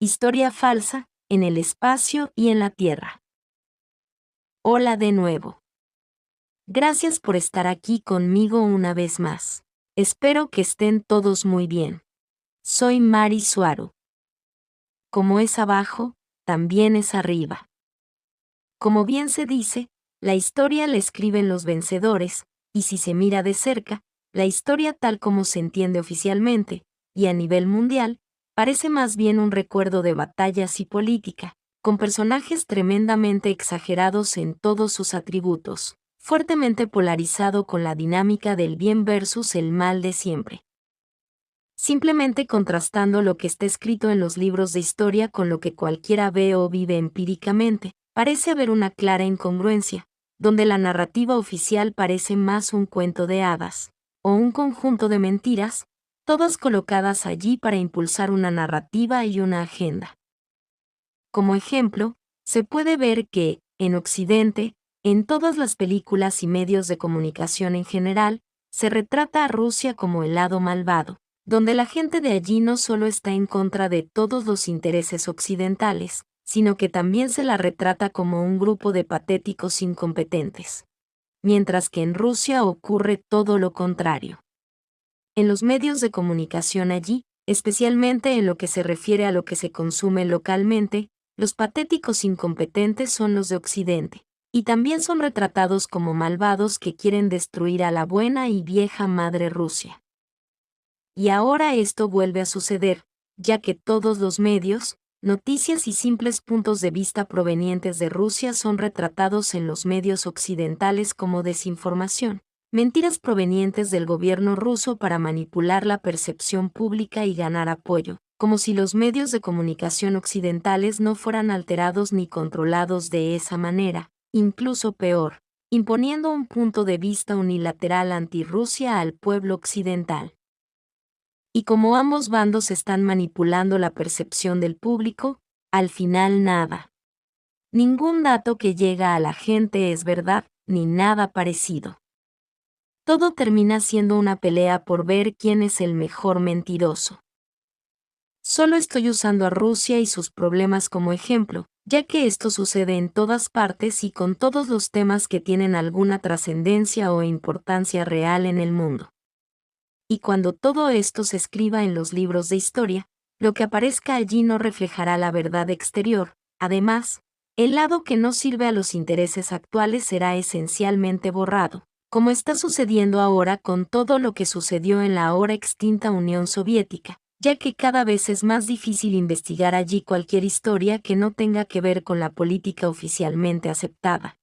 Historia falsa, en el espacio y en la Tierra. Hola de nuevo. Gracias por estar aquí conmigo una vez más. Espero que estén todos muy bien. Soy Mari Suaru. Como es abajo, también es arriba. Como bien se dice, la historia la escriben los vencedores, y si se mira de cerca, la historia tal como se entiende oficialmente, y a nivel mundial, parece más bien un recuerdo de batallas y política, con personajes tremendamente exagerados en todos sus atributos, fuertemente polarizado con la dinámica del bien versus el mal de siempre. Simplemente contrastando lo que está escrito en los libros de historia con lo que cualquiera ve o vive empíricamente, parece haber una clara incongruencia, donde la narrativa oficial parece más un cuento de hadas, o un conjunto de mentiras, todas colocadas allí para impulsar una narrativa y una agenda. Como ejemplo, se puede ver que, en Occidente, en todas las películas y medios de comunicación en general, se retrata a Rusia como el lado malvado, donde la gente de allí no solo está en contra de todos los intereses occidentales, sino que también se la retrata como un grupo de patéticos incompetentes. Mientras que en Rusia ocurre todo lo contrario. En los medios de comunicación allí, especialmente en lo que se refiere a lo que se consume localmente, los patéticos incompetentes son los de Occidente, y también son retratados como malvados que quieren destruir a la buena y vieja madre Rusia. Y ahora esto vuelve a suceder, ya que todos los medios, noticias y simples puntos de vista provenientes de Rusia son retratados en los medios occidentales como desinformación, mentiras provenientes del gobierno ruso para manipular la percepción pública y ganar apoyo, como si los medios de comunicación occidentales no fueran alterados ni controlados de esa manera, incluso peor, imponiendo un punto de vista unilateral anti-Rusia al pueblo occidental. Y como ambos bandos están manipulando la percepción del público, al final nada. Ningún dato que llega a la gente es verdad, ni nada parecido. Todo termina siendo una pelea por ver quién es el mejor mentiroso. Solo estoy usando a Rusia y sus problemas como ejemplo, ya que esto sucede en todas partes y con todos los temas que tienen alguna trascendencia o importancia real en el mundo. Y cuando todo esto se escriba en los libros de historia, lo que aparezca allí no reflejará la verdad exterior. Además, el lado que no sirve a los intereses actuales será esencialmente borrado, como está sucediendo ahora con todo lo que sucedió en la ahora extinta Unión Soviética, ya que cada vez es más difícil investigar allí cualquier historia que no tenga que ver con la política oficialmente aceptada.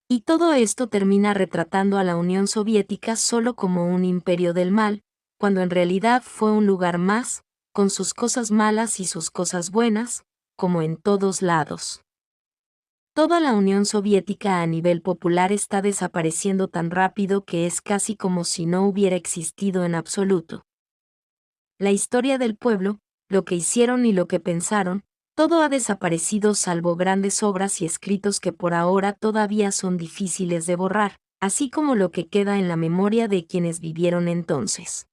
Y todo esto termina retratando a la Unión Soviética solo como un imperio del mal, cuando en realidad fue un lugar más, con sus cosas malas y sus cosas buenas, como en todos lados. Toda la Unión Soviética a nivel popular está desapareciendo tan rápido que es casi como si no hubiera existido en absoluto. La historia del pueblo, lo que hicieron y lo que pensaron, todo ha desaparecido salvo grandes obras y escritos que por ahora todavía son difíciles de borrar, así como lo que queda en la memoria de quienes vivieron entonces.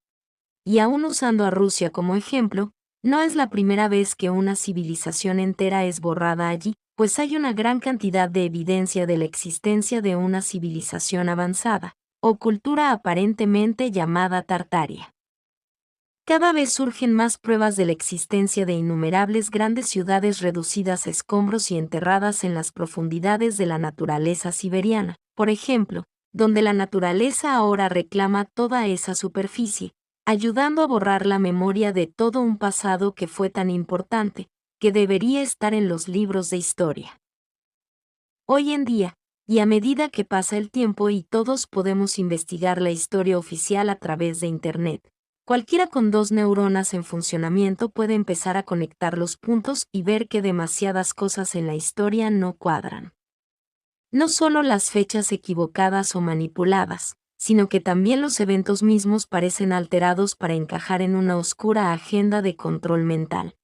Y aún usando a Rusia como ejemplo, no es la primera vez que una civilización entera es borrada allí, pues hay una gran cantidad de evidencia de la existencia de una civilización avanzada, o cultura aparentemente llamada Tartaria. Cada vez surgen más pruebas de la existencia de innumerables grandes ciudades reducidas a escombros y enterradas en las profundidades de la naturaleza siberiana, por ejemplo, donde la naturaleza ahora reclama toda esa superficie, ayudando a borrar la memoria de todo un pasado que fue tan importante, que debería estar en los libros de historia. Hoy en día, Y a medida que pasa el tiempo y todos podemos investigar la historia oficial a través de Internet, cualquiera con 2 neuronas en funcionamiento puede empezar a conectar los puntos y ver que demasiadas cosas en la historia no cuadran. No solo las fechas equivocadas o manipuladas, sino que también los eventos mismos parecen alterados para encajar en una oscura agenda de control mental.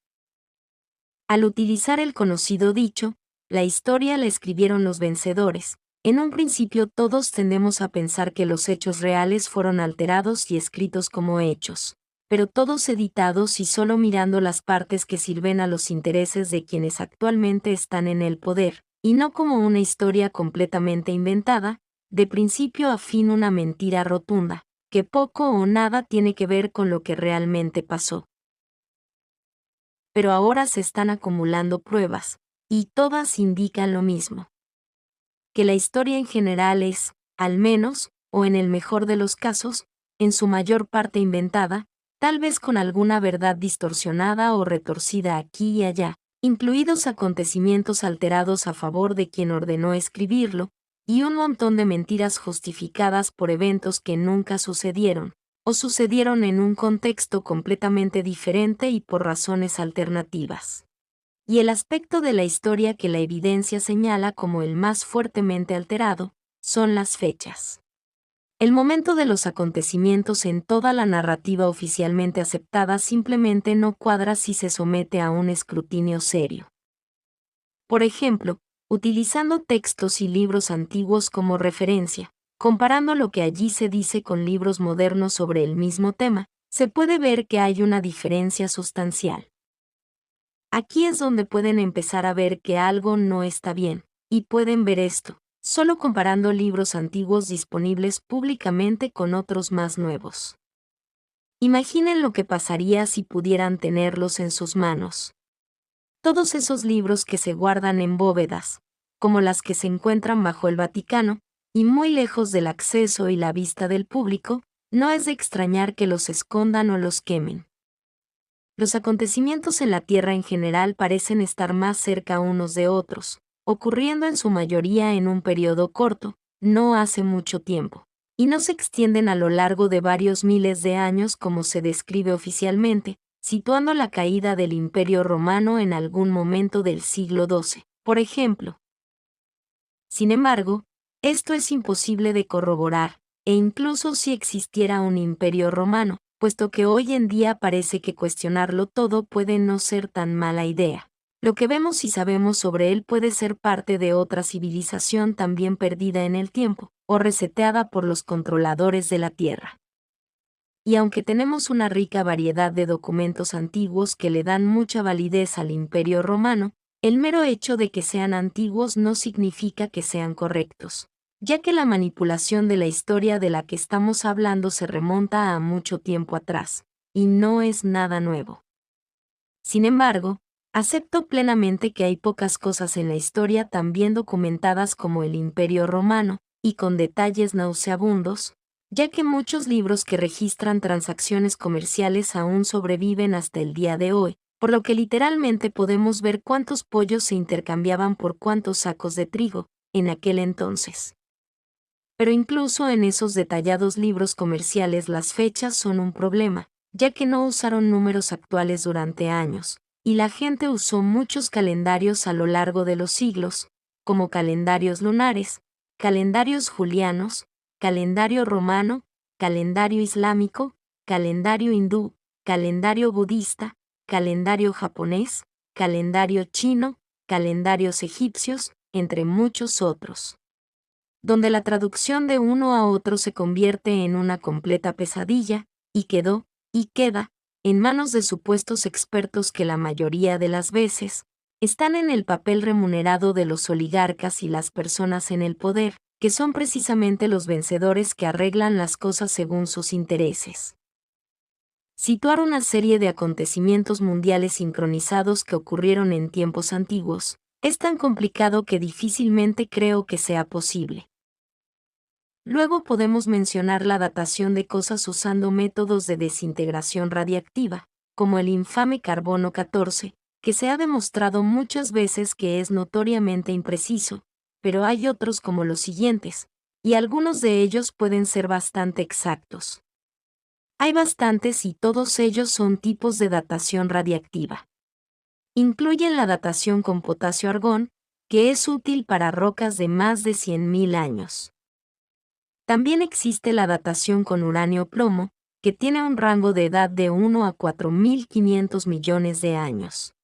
Al utilizar el conocido dicho, la historia la escribieron los vencedores, en un principio todos tendemos a pensar que los hechos reales fueron alterados y escritos como hechos, pero todos editados y solo mirando las partes que sirven a los intereses de quienes actualmente están en el poder, y no como una historia completamente inventada, de principio a fin una mentira rotunda, que poco o nada tiene que ver con lo que realmente pasó. Pero ahora se están acumulando pruebas, y todas indican lo mismo. Que la historia en general es, al menos, o en el mejor de los casos, en su mayor parte inventada, tal vez con alguna verdad distorsionada o retorcida aquí y allá, incluidos acontecimientos alterados a favor de quien ordenó escribirlo, y un montón de mentiras justificadas por eventos que nunca sucedieron, o sucedieron en un contexto completamente diferente y por razones alternativas. Y el aspecto de la historia que la evidencia señala como el más fuertemente alterado, son las fechas. El momento de los acontecimientos en toda la narrativa oficialmente aceptada simplemente no cuadra si se somete a un escrutinio serio. Por ejemplo, utilizando textos y libros antiguos como referencia, comparando lo que allí se dice con libros modernos sobre el mismo tema, se puede ver que hay una diferencia sustancial. Aquí es donde pueden empezar a ver que algo no está bien, y pueden ver esto, solo comparando libros antiguos disponibles públicamente con otros más nuevos. Imaginen lo que pasaría si pudieran tenerlos en sus manos. Todos esos libros que se guardan en bóvedas, como las que se encuentran bajo el Vaticano, y muy lejos del acceso y la vista del público, no es de extrañar que los escondan o los quemen. Los acontecimientos en la Tierra en general parecen estar más cerca unos de otros, ocurriendo en su mayoría en un periodo corto, no hace mucho tiempo, y no se extienden a lo largo de varios miles de años como se describe oficialmente, situando la caída del Imperio Romano en algún momento del siglo XII, por ejemplo. Sin embargo, esto es imposible de corroborar, e incluso si existiera un Imperio Romano, puesto que hoy en día parece que cuestionarlo todo puede no ser tan mala idea. Lo que vemos y sabemos sobre él puede ser parte de otra civilización también perdida en el tiempo, o reseteada por los controladores de la Tierra. Y aunque tenemos una rica variedad de documentos antiguos que le dan mucha validez al Imperio Romano, el mero hecho de que sean antiguos no significa que sean correctos, ya que la manipulación de la historia de la que estamos hablando se remonta a mucho tiempo atrás, y no es nada nuevo. Sin embargo, acepto plenamente que hay pocas cosas en la historia tan bien documentadas como el Imperio Romano, y con detalles nauseabundos, ya que muchos libros que registran transacciones comerciales aún sobreviven hasta el día de hoy, por lo que literalmente podemos ver cuántos pollos se intercambiaban por cuántos sacos de trigo, en aquel entonces. Pero incluso en esos detallados libros comerciales las fechas son un problema, ya que no usaron números actuales durante años, y la gente usó muchos calendarios a lo largo de los siglos, como calendarios lunares, calendarios julianos, calendario romano, calendario islámico, calendario hindú, calendario budista, calendario japonés, calendario chino, calendarios egipcios, entre muchos otros, donde la traducción de uno a otro se convierte en una completa pesadilla, y quedó, y queda, en manos de supuestos expertos que la mayoría de las veces están en el papel remunerado de los oligarcas y las personas en el poder, que son precisamente los vencedores que arreglan las cosas según sus intereses. Situar una serie de acontecimientos mundiales sincronizados que ocurrieron en tiempos antiguos es tan complicado que difícilmente creo que sea posible. Luego podemos mencionar la datación de cosas usando métodos de desintegración radiactiva, como el infame carbono 14, que se ha demostrado muchas veces que es notoriamente impreciso, pero hay otros como los siguientes, y algunos de ellos pueden ser bastante exactos. Hay bastantes y todos ellos son tipos de datación radiactiva. Incluyen la datación con potasio-argón, que es útil para rocas de más de 100.000 años. También existe la datación con uranio-plomo, que tiene un rango de edad de 1 a 4.500 millones de años.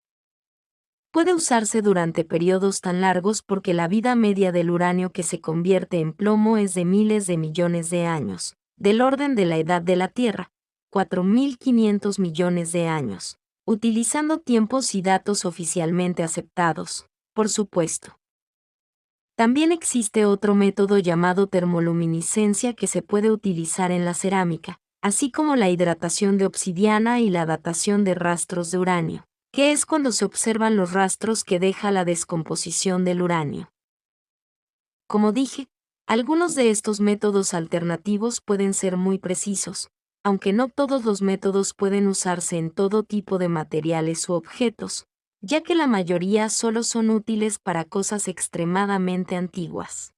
Puede usarse durante periodos tan largos porque la vida media del uranio que se convierte en plomo es de miles de millones de años, del orden de la edad de la Tierra, 4.500 millones de años, utilizando tiempos y datos oficialmente aceptados, por supuesto. También existe otro método llamado termoluminiscencia que se puede utilizar en la cerámica, así como la hidratación de obsidiana y la datación de rastros de uranio, que es cuando se observan los rastros que deja la descomposición del uranio. Como dije, algunos de estos métodos alternativos pueden ser muy precisos, aunque no todos los métodos pueden usarse en todo tipo de materiales u objetos, ya que la mayoría solo son útiles para cosas extremadamente antiguas.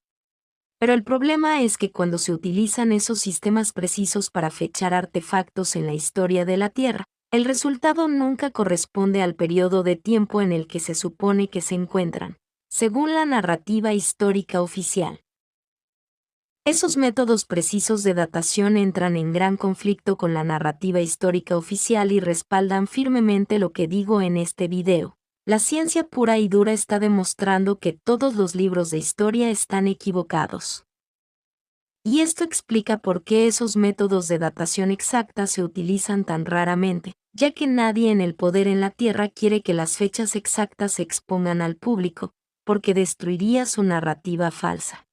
Pero el problema es que cuando se utilizan esos sistemas precisos para fechar artefactos en la historia de la Tierra, el resultado nunca corresponde al periodo de tiempo en el que se supone que se encuentran, según la narrativa histórica oficial. Esos métodos precisos de datación entran en gran conflicto con la narrativa histórica oficial y respaldan firmemente lo que digo en este video. La ciencia pura y dura está demostrando que todos los libros de historia están equivocados. Y esto explica por qué esos métodos de datación exacta se utilizan tan raramente, ya que nadie en el poder en la Tierra quiere que las fechas exactas se expongan al público, porque destruiría su narrativa falsa.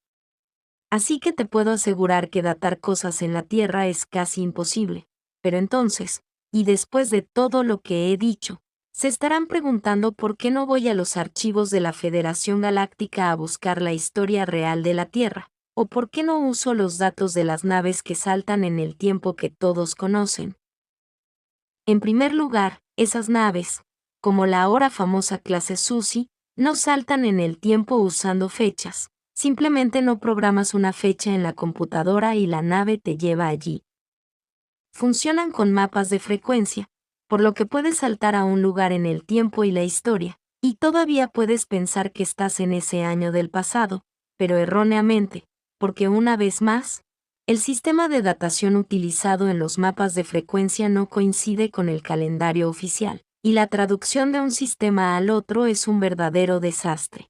Así que te puedo asegurar que datar cosas en la Tierra es casi imposible, pero entonces, y después de todo lo que he dicho, se estarán preguntando por qué no voy a los archivos de la Federación Galáctica a buscar la historia real de la Tierra, o por qué no uso los datos de las naves que saltan en el tiempo que todos conocen. En primer lugar, esas naves, como la ahora famosa clase Suzy, no saltan en el tiempo usando fechas. Simplemente no programas una fecha en la computadora y la nave te lleva allí. Funcionan con mapas de frecuencia, por lo que puedes saltar a un lugar en el tiempo y la historia, y todavía puedes pensar que estás en ese año del pasado, pero erróneamente, porque una vez más, el sistema de datación utilizado en los mapas de frecuencia no coincide con el calendario oficial, y la traducción de un sistema al otro es un verdadero desastre.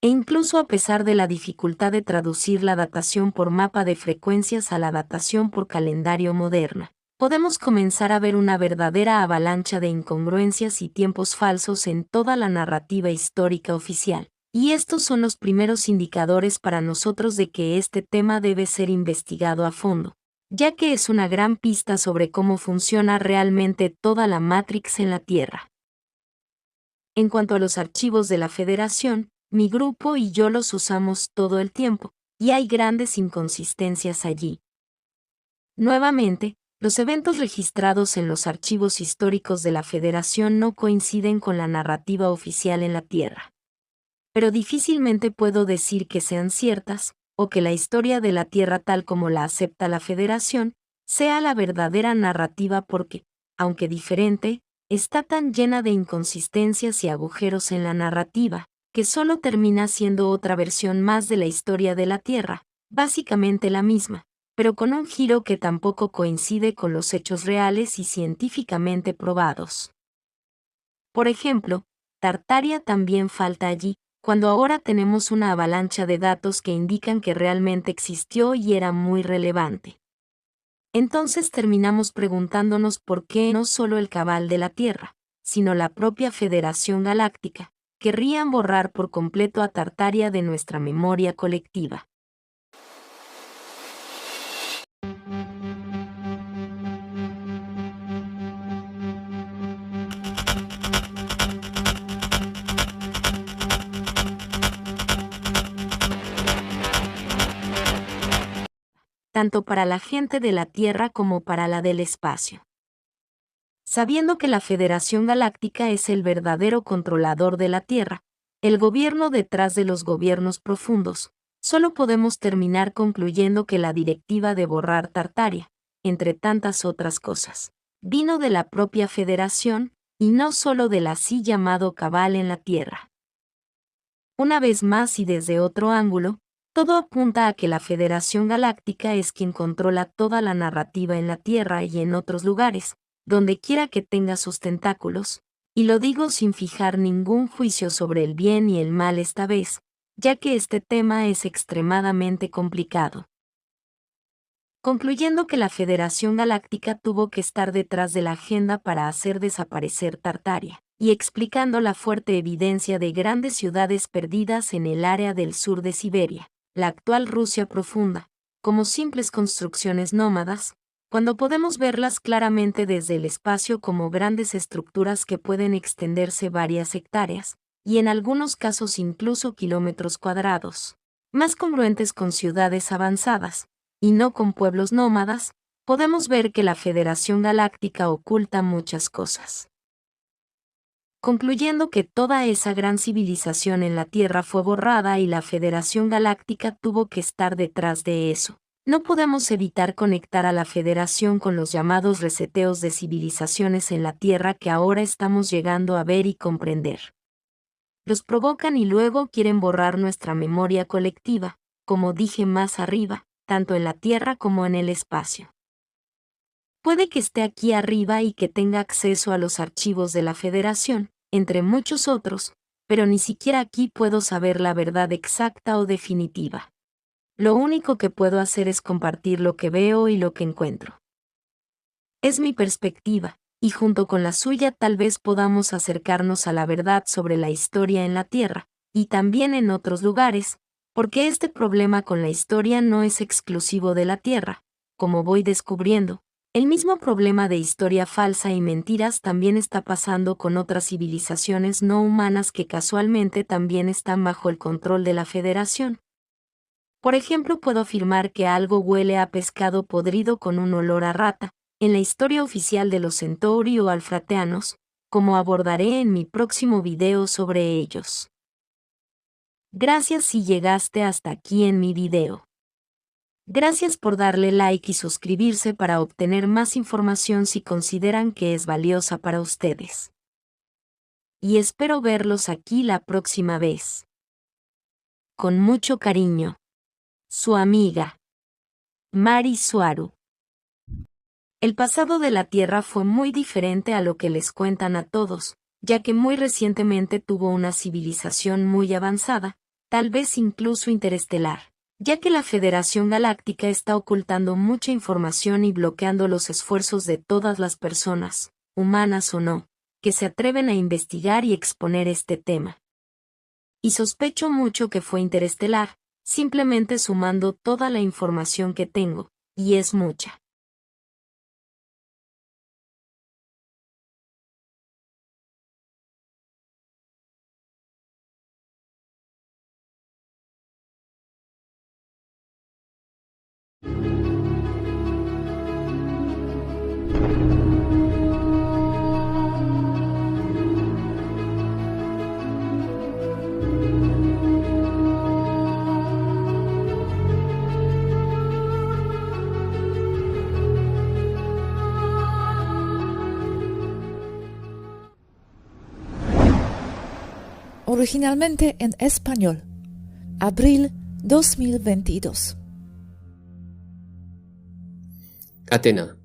E incluso a pesar de la dificultad de traducir la datación por mapa de frecuencias a la datación por calendario moderna, podemos comenzar a ver una verdadera avalancha de incongruencias y tiempos falsos en toda la narrativa histórica oficial. Y estos son los primeros indicadores para nosotros de que este tema debe ser investigado a fondo, ya que es una gran pista sobre cómo funciona realmente toda la Matrix en la Tierra. En cuanto a los archivos de la Federación, mi grupo y yo los usamos todo el tiempo, y hay grandes inconsistencias allí. Nuevamente, los eventos registrados en los archivos históricos de la Federación no coinciden con la narrativa oficial en la Tierra. Pero difícilmente puedo decir que sean ciertas, o que la historia de la Tierra tal como la acepta la Federación, sea la verdadera narrativa porque, aunque diferente, está tan llena de inconsistencias y agujeros en la narrativa, que solo termina siendo otra versión más de la historia de la Tierra, básicamente la misma, pero con un giro que tampoco coincide con los hechos reales y científicamente probados. Por ejemplo, Tartaria también falta allí, cuando ahora tenemos una avalancha de datos que indican que realmente existió y era muy relevante. Entonces terminamos preguntándonos por qué no solo el cabal de la Tierra, sino la propia Federación Galáctica, querrían borrar por completo a Tartaria de nuestra memoria colectiva. Tanto para la gente de la Tierra como para la del espacio. Sabiendo que la Federación Galáctica es el verdadero controlador de la Tierra, el gobierno detrás de los gobiernos profundos, solo podemos terminar concluyendo que la directiva de borrar Tartaria, entre tantas otras cosas, vino de la propia Federación, y no solo del así llamado cabal en la Tierra. Una vez más y desde otro ángulo, todo apunta a que la Federación Galáctica es quien controla toda la narrativa en la Tierra y en otros lugares, donde quiera que tenga sus tentáculos, y lo digo sin fijar ningún juicio sobre el bien y el mal esta vez, ya que este tema es extremadamente complicado. Concluyendo que la Federación Galáctica tuvo que estar detrás de la agenda para hacer desaparecer Tartaria, y explicando la fuerte evidencia de grandes ciudades perdidas en el área del sur de Siberia, la actual Rusia profunda, como simples construcciones nómadas, cuando podemos verlas claramente desde el espacio como grandes estructuras que pueden extenderse varias hectáreas, y en algunos casos incluso kilómetros cuadrados, más congruentes con ciudades avanzadas, y no con pueblos nómadas, podemos ver que la Federación Galáctica oculta muchas cosas. Concluyendo que toda esa gran civilización en la Tierra fue borrada y la Federación Galáctica tuvo que estar detrás de eso, no podemos evitar conectar a la Federación con los llamados reseteos de civilizaciones en la Tierra que ahora estamos llegando a ver y comprender. Los provocan y luego quieren borrar nuestra memoria colectiva, como dije más arriba, tanto en la Tierra como en el espacio. Puede que esté aquí arriba y que tenga acceso a los archivos de la Federación, entre muchos otros, pero ni siquiera aquí puedo saber la verdad exacta o definitiva. Lo único que puedo hacer es compartir lo que veo y lo que encuentro. Es mi perspectiva, y junto con la suya tal vez podamos acercarnos a la verdad sobre la historia en la Tierra, y también en otros lugares, porque este problema con la historia no es exclusivo de la Tierra, como voy descubriendo. El mismo problema de historia falsa y mentiras también está pasando con otras civilizaciones no humanas que casualmente también están bajo el control de la Federación. Por ejemplo, puedo afirmar que algo huele a pescado podrido con un olor a rata, en la historia oficial de los Centauri o Alfrateanos, como abordaré en mi próximo video sobre ellos. Gracias si llegaste hasta aquí en mi video. Gracias por darle like y suscribirse para obtener más información si consideran que es valiosa para ustedes. Y espero verlos aquí la próxima vez. Con mucho cariño. Su amiga, Mari Suaru. El pasado de la Tierra fue muy diferente a lo que les cuentan a todos, ya que muy recientemente tuvo una civilización muy avanzada, tal vez incluso interestelar, ya que la Federación Galáctica está ocultando mucha información y bloqueando los esfuerzos de todas las personas, humanas o no, que se atreven a investigar y exponer este tema. Y sospecho mucho que fue interestelar, simplemente sumando toda la información que tengo, y es mucha. Originalmente en español, abril 2022. Atena,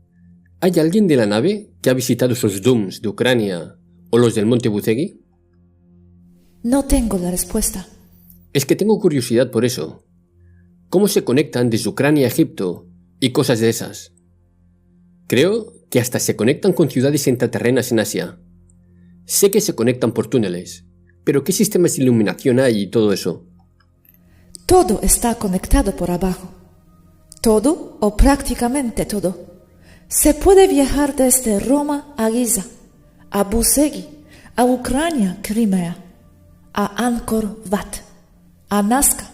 ¿hay alguien de la nave que ha visitado esos dooms de Ucrania o los del Monte Buzegui? No tengo la respuesta. Es que tengo curiosidad por eso. ¿Cómo se conectan desde Ucrania a Egipto y cosas de esas? Creo que hasta se conectan con ciudades intraterrenas en Asia. Sé que se conectan por túneles, pero ¿qué sistemas de iluminación hay y todo eso? Todo está conectado por abajo. Todo o prácticamente todo. Se puede viajar desde Roma a Giza, a Buzegui, a Ucrania, Crimea, a Angkor Wat, a Nazca,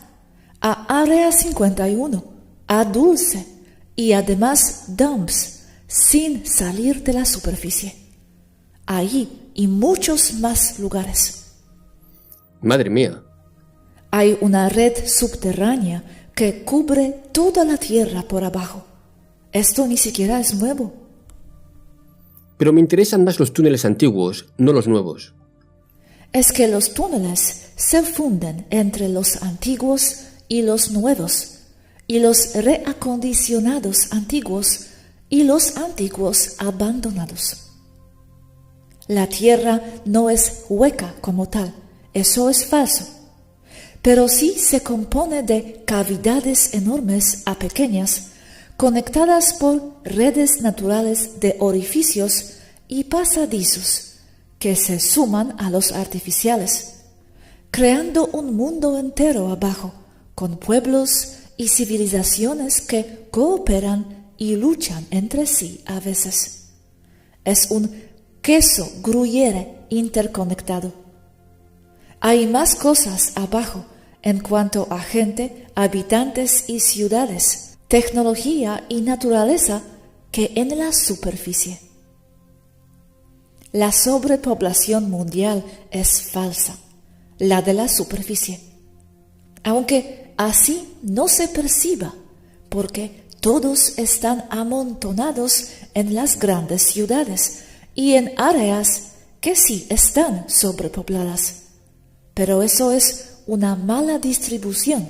a Área 51, a Dulce y además dumps sin salir de la superficie. Allí y muchos más lugares. Madre mía. Hay una red subterránea que cubre toda la Tierra por abajo. Esto ni siquiera es nuevo. Pero me interesan más los túneles antiguos, no los nuevos. Es que los túneles se funden entre los antiguos y los nuevos, y los reacondicionados antiguos y los antiguos abandonados. La Tierra no es hueca como tal, eso es falso, pero sí se compone de cavidades enormes a pequeñas, conectadas por redes naturales de orificios y pasadizos que se suman a los artificiales, creando un mundo entero abajo, con pueblos y civilizaciones que cooperan y luchan entre sí a veces. Es un queso gruyere interconectado. Hay más cosas abajo en cuanto a gente, habitantes y ciudades, tecnología y naturaleza que en la superficie. La sobrepoblación mundial es falsa, la de la superficie, aunque así no se perciba, porque todos están amontonados en las grandes ciudades y en áreas que sí están sobrepobladas. Pero eso es una mala distribución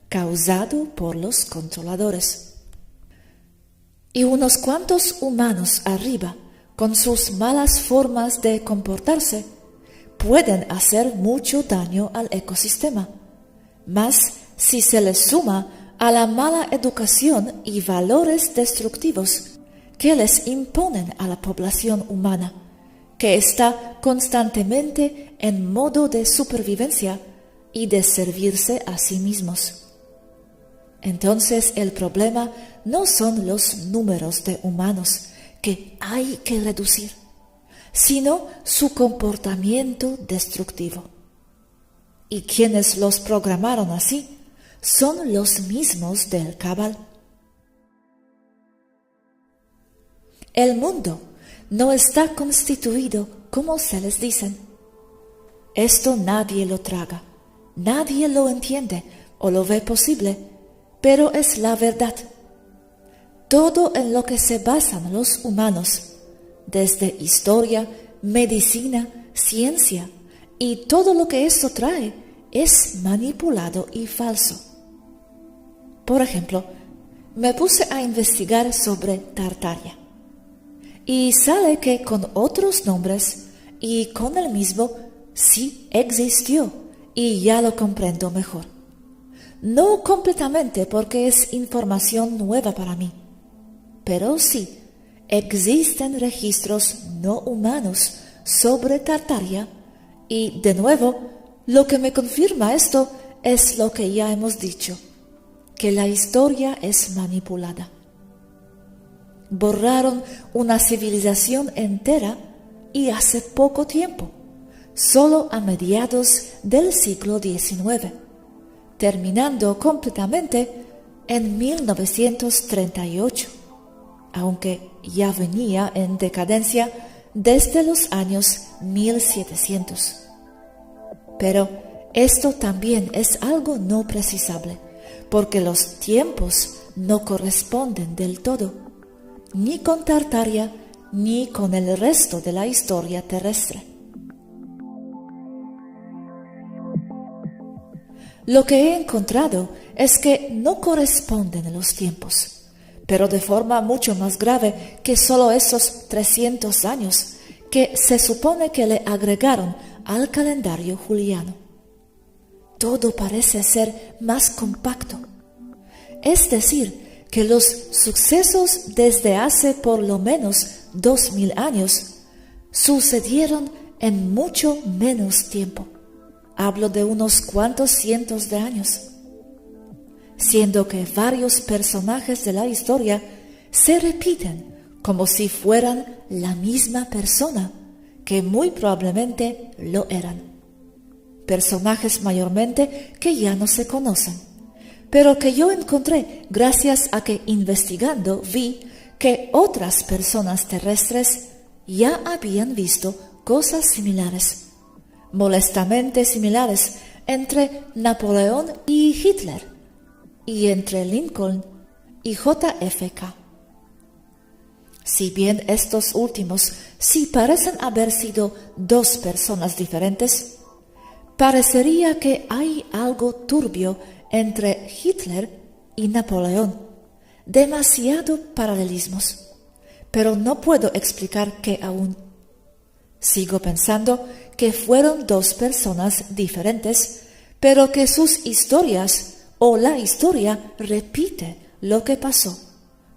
causado por los controladores. Y unos cuantos humanos arriba, con sus malas formas de comportarse, pueden hacer mucho daño al ecosistema. Mas si se les suma a la mala educación y valores destructivos que les imponen a la población humana, que está constantemente en modo de supervivencia y de servirse a sí mismos. Entonces el problema no son los números de humanos que hay que reducir, sino su comportamiento destructivo. Y quienes los programaron así son los mismos del Cabal. El mundo no está constituido como se les dicen. Esto nadie lo traga, nadie lo entiende o lo ve posible, pero es la verdad. Todo en lo que se basan los humanos, desde historia, medicina, ciencia y todo lo que eso trae, es manipulado y falso. Por ejemplo, me puse a investigar sobre Tartaria y sale que con otros nombres y con el mismo sí existió y ya lo comprendo mejor. No completamente porque es información nueva para mí, pero sí existen registros no humanos sobre Tartaria y, de nuevo, lo que me confirma esto es lo que ya hemos dicho, que la historia es manipulada. Borraron una civilización entera y hace poco tiempo, solo a mediados del siglo XIX, terminando completamente en 1938, aunque ya venía en decadencia desde los años 1700. Pero esto también es algo no precisable, porque los tiempos no corresponden del todo, ni con Tartaria ni con el resto de la historia terrestre. Lo que he encontrado es que no corresponden los tiempos, pero de forma mucho más grave que solo esos 300 años que se supone que le agregaron al calendario juliano. Todo parece ser más compacto. Es decir, que los sucesos desde hace por lo menos 2000 años sucedieron en mucho menos tiempo. Hablo de unos cuantos cientos de años, siendo que varios personajes de la historia se repiten como si fueran la misma persona, que muy probablemente lo eran. Personajes mayormente que ya no se conocen, pero que yo encontré gracias a que investigando vi que otras personas terrestres ya habían visto cosas similares, molestamente similares entre Napoleón y Hitler, y entre Lincoln y JFK. Si bien estos últimos sí parecen haber sido dos personas diferentes, parecería que hay algo turbio entre Hitler y Napoleón, demasiado paralelismos, pero no puedo explicar qué aún. Sigo pensando que fueron dos personas diferentes, pero que sus historias o la historia repite lo que pasó,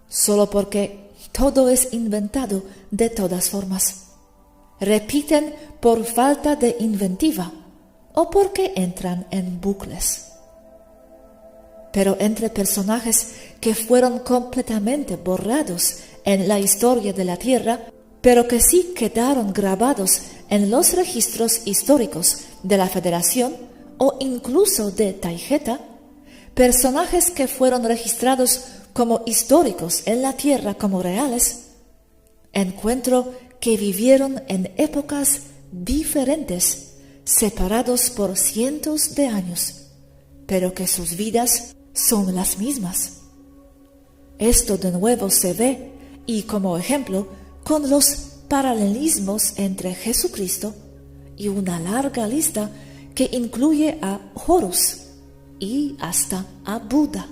solo porque todo es inventado de todas formas. Repiten por falta de inventiva o porque entran en bucles. Pero entre personajes que fueron completamente borrados en la historia de la Tierra, pero que sí quedaron grabados en los registros históricos de la Federación o incluso de Taijeta, personajes que fueron registrados como históricos en la Tierra como reales, encuentro que vivieron en épocas diferentes, separados por cientos de años, pero que sus vidas son las mismas. Esto de nuevo se ve, y como ejemplo, con los paralelismos entre Jesucristo y una larga lista que incluye a Horus y hasta a Buda.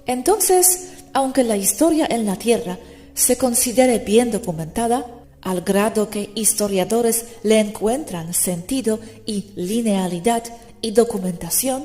Entonces, aunque la historia en la Tierra se considere bien documentada, al grado que historiadores le encuentran sentido y linealidad y documentación,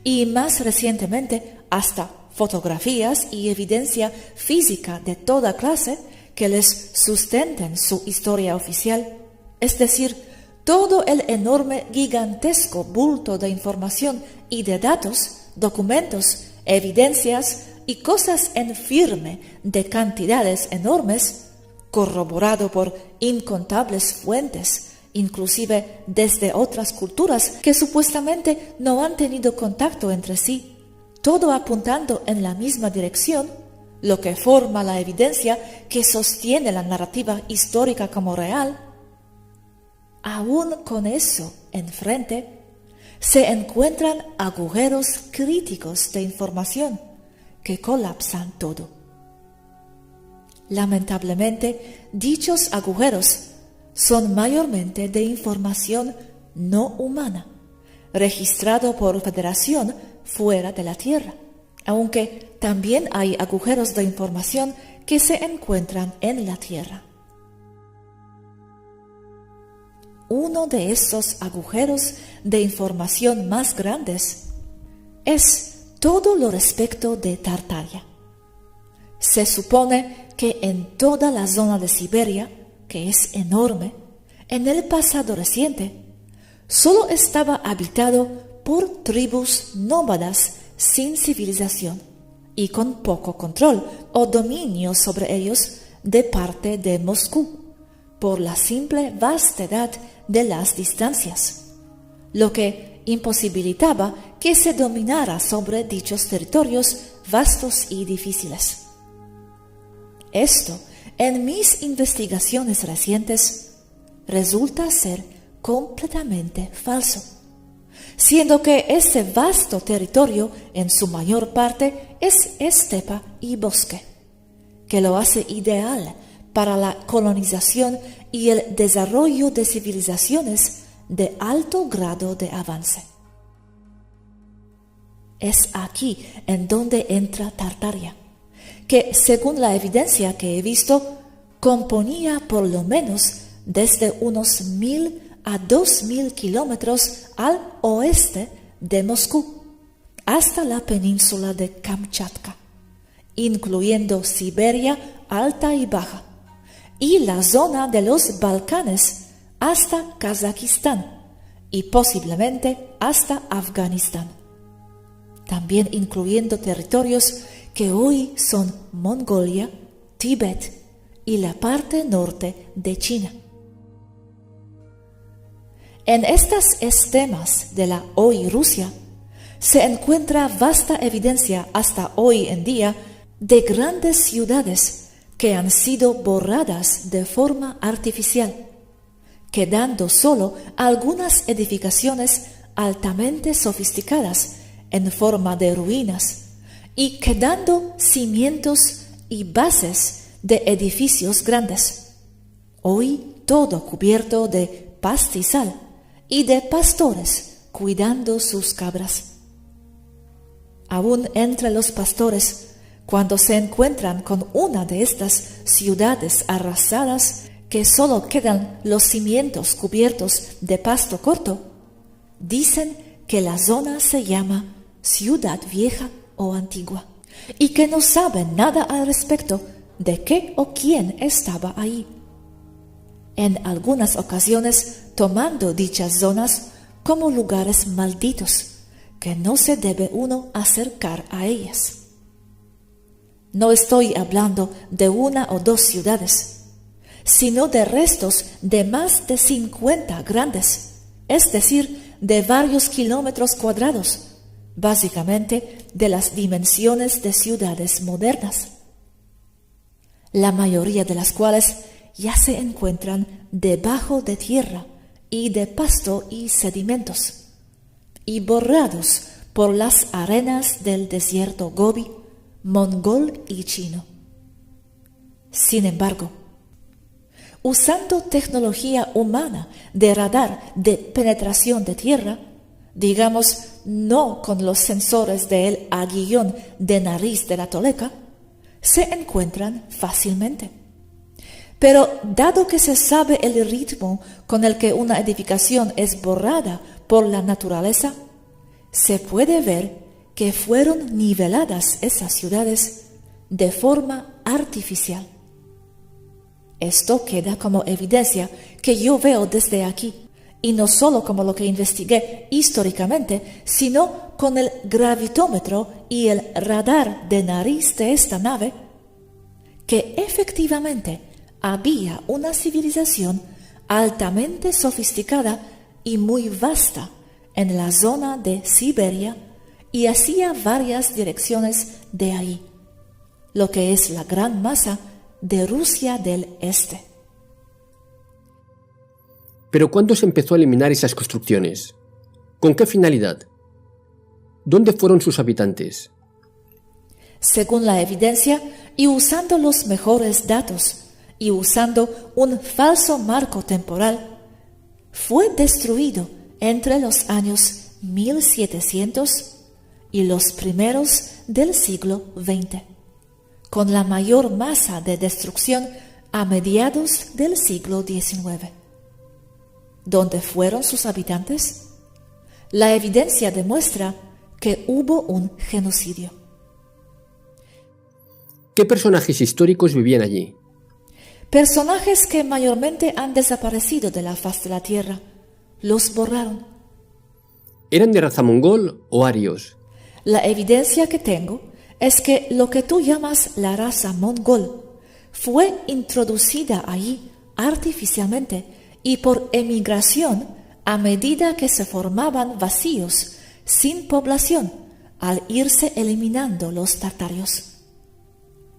y más recientemente hasta fotografías y evidencia física de toda clase que les sustenten su historia oficial, es decir, todo el enorme, gigantesco bulto de información y de datos, documentos, evidencias y cosas en firme de cantidades enormes, corroborado por incontables fuentes, inclusive desde otras culturas que supuestamente no han tenido contacto entre sí, todo apuntando en la misma dirección, lo que forma la evidencia que sostiene la narrativa histórica como real. Aún con eso enfrente, se encuentran agujeros críticos de información que colapsan todo. Lamentablemente, dichos agujeros son mayormente de información no humana, registrado por Federación fuera de la Tierra, aunque también hay agujeros de información que se encuentran en la Tierra. Uno de esos agujeros de información más grandes es todo lo respecto de Tartaria. Se supone que en toda la zona de Siberia, que es enorme, en el pasado reciente, solo estaba habitado por tribus nómadas sin civilización y con poco control o dominio sobre ellos de parte de Moscú, por la simple vastedad de las distancias, lo que imposibilitaba que se dominara sobre dichos territorios vastos y difíciles. Esto, en mis investigaciones recientes, resulta ser completamente falso, siendo que ese vasto territorio en su mayor parte es estepa y bosque, que lo hace ideal para la colonización y el desarrollo de civilizaciones de alto grado de avance. Es aquí en donde entra Tartaria, que según la evidencia que he visto, componía por lo menos desde unos 1000 a 2000 kilómetros al oeste de Moscú, hasta la península de Kamchatka, incluyendo Siberia alta y baja, y la zona de los Balcanes hasta Kazajistán y posiblemente hasta Afganistán, también incluyendo territorios que hoy son Mongolia, Tíbet y la parte norte de China. En estas estepas de la hoy Rusia se encuentra vasta evidencia hasta hoy en día de grandes ciudades que han sido borradas de forma artificial, quedando solo algunas edificaciones altamente sofisticadas en forma de ruinas y quedando cimientos y bases de edificios grandes. Hoy todo cubierto de pastizal y de pastores cuidando sus cabras. Aún entre los pastores, cuando se encuentran con una de estas ciudades arrasadas que solo quedan los cimientos cubiertos de pasto corto, dicen que la zona se llama Ciudad Vieja o Antigua y que no saben nada al respecto de qué o quién estaba ahí. En algunas ocasiones tomando dichas zonas como lugares malditos, que no se debe uno acercar a ellas. No estoy hablando de una o dos ciudades, sino de restos de más de 50 grandes, es decir, de varios kilómetros cuadrados, básicamente de las dimensiones de ciudades modernas, la mayoría de las cuales ya se encuentran debajo de tierra y de pasto y sedimentos, y borrados por las arenas del desierto Gobi, mongol y chino. Sin embargo, usando tecnología humana de radar de penetración de tierra, digamos no con los sensores del aguillón de nariz de la Tolteca, se encuentran fácilmente. Pero dado que se sabe el ritmo con el que una edificación es borrada por la naturaleza, se puede ver que fueron niveladas esas ciudades de forma artificial. Esto queda como evidencia que yo veo desde aquí, y no solo como lo que investigué históricamente, sino con el gravitómetro y el radar de nariz de esta nave, que efectivamente había una civilización altamente sofisticada y muy vasta en la zona de Siberia y hacia varias direcciones de ahí, lo que es la gran masa de Rusia del Este. ¿Pero cuándo se empezó a eliminar esas construcciones? ¿Con qué finalidad? ¿Dónde fueron sus habitantes? Según la evidencia y usando los mejores datos, y usando un falso marco temporal, fue destruido entre los años 1700 y los primeros del siglo XX, con la mayor masa de destrucción a mediados del siglo XIX. ¿Dónde fueron sus habitantes? La evidencia demuestra que hubo un genocidio. ¿Qué personajes históricos vivían allí? Personajes que mayormente han desaparecido de la faz de la tierra. Los borraron. ¿Eran de raza mongol o arios? La evidencia que tengo es que lo que tú llamas la raza mongol fue introducida allí artificialmente y por emigración a medida que se formaban vacíos sin población al irse eliminando los tartarios.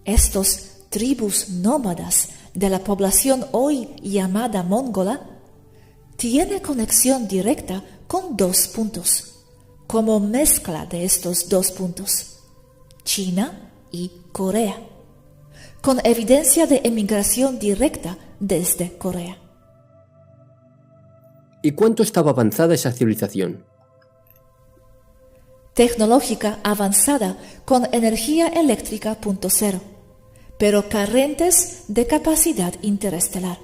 Estos tribus nómadas de la población hoy llamada mongola tiene conexión directa con dos puntos, como mezcla de estos dos puntos, China y Corea, con evidencia de emigración directa desde Corea. ¿Y cuánto estaba avanzada esa civilización? Tecnológica avanzada con energía eléctrica .0, pero carentes de capacidad interestelar.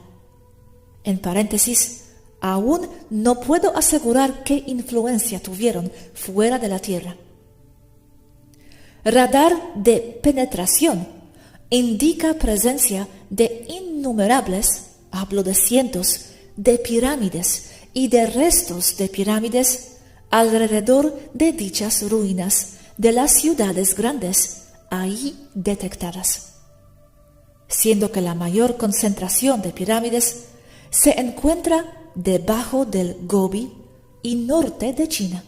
En paréntesis, aún no puedo asegurar qué influencia tuvieron fuera de la Tierra. Radar de penetración indica presencia de innumerables, hablo de cientos, de pirámides y de restos de pirámides alrededor de dichas ruinas de las ciudades grandes ahí detectadas, siendo que la mayor concentración de pirámides se encuentra debajo del Gobi y norte de China,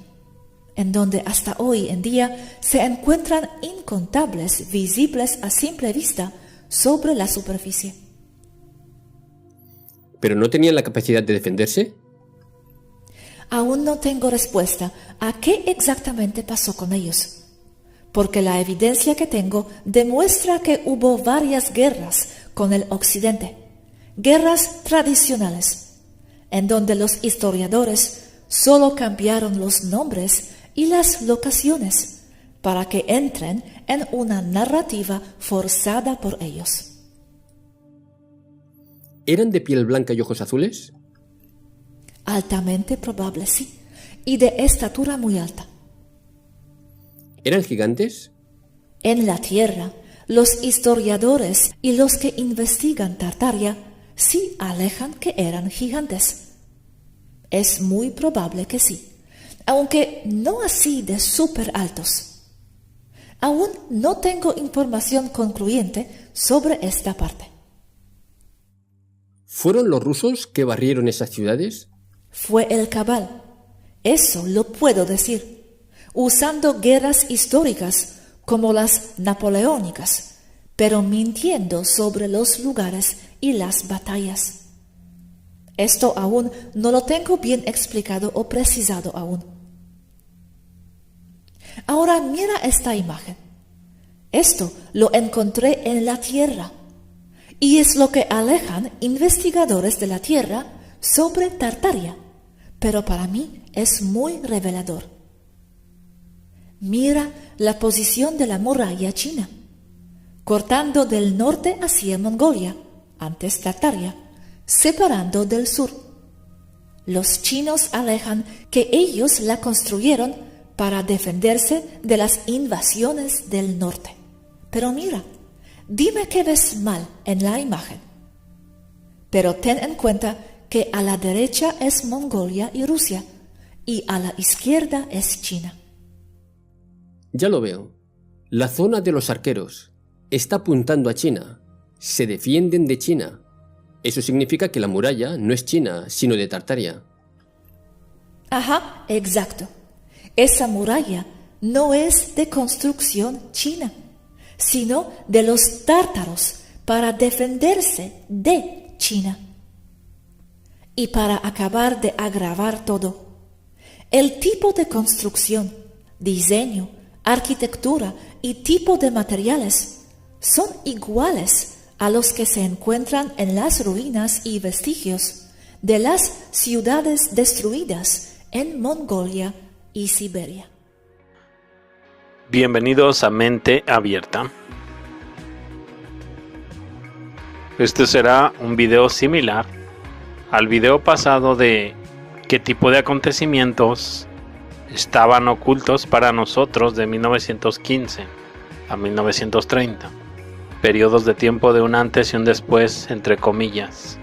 en donde hasta hoy en día se encuentran incontables visibles a simple vista sobre la superficie. ¿Pero no tenían la capacidad de defenderse? Aún no tengo respuesta a qué exactamente pasó con ellos, porque la evidencia que tengo demuestra que hubo varias guerras con el Occidente, guerras tradicionales, en donde los historiadores solo cambiaron los nombres y las locaciones para que entren en una narrativa forzada por ellos. ¿Eran de piel blanca y ojos azules? Altamente probable, sí, y de estatura muy alta. ¿Eran gigantes? En la Tierra, los historiadores y los que investigan Tartaria sí alegan que eran gigantes. Es muy probable que sí, aunque no así de súper altos. Aún no tengo información concluyente sobre esta parte. ¿Fueron los rusos que barrieron esas ciudades? Fue el Cabal, eso lo puedo decir, usando guerras históricas como las napoleónicas, pero mintiendo sobre los lugares y las batallas. Esto aún no lo tengo bien explicado o precisado aún. Ahora mira esta imagen. Esto lo encontré en la Tierra, y es lo que alejan investigadores de la Tierra sobre Tartaria, pero para mí es muy revelador. Mira la posición de la muralla china, cortando del norte hacia Mongolia, antes Tartaria, separando del sur. Los chinos alegan que ellos la construyeron para defenderse de las invasiones del norte. Pero mira, dime qué ves mal en la imagen. Pero ten en cuenta que a la derecha es Mongolia y Rusia, y a la izquierda es China. Ya lo veo. La zona de los arqueros está apuntando a China. Se defienden de China. Eso significa que la muralla no es china, sino de Tartaria. Ajá, exacto. Esa muralla no es de construcción china, sino de los tártaros para defenderse de China. Y para acabar de agravar todo, el tipo de construcción, diseño, arquitectura y tipo de materiales son iguales a los que se encuentran en las ruinas y vestigios de las ciudades destruidas en Mongolia y Siberia. Bienvenidos a Mente Abierta. Este será un video similar al video pasado de qué tipo de acontecimientos estaban ocultos para nosotros de 1915 a 1930. Periodos de tiempo de un antes y un después, entre comillas,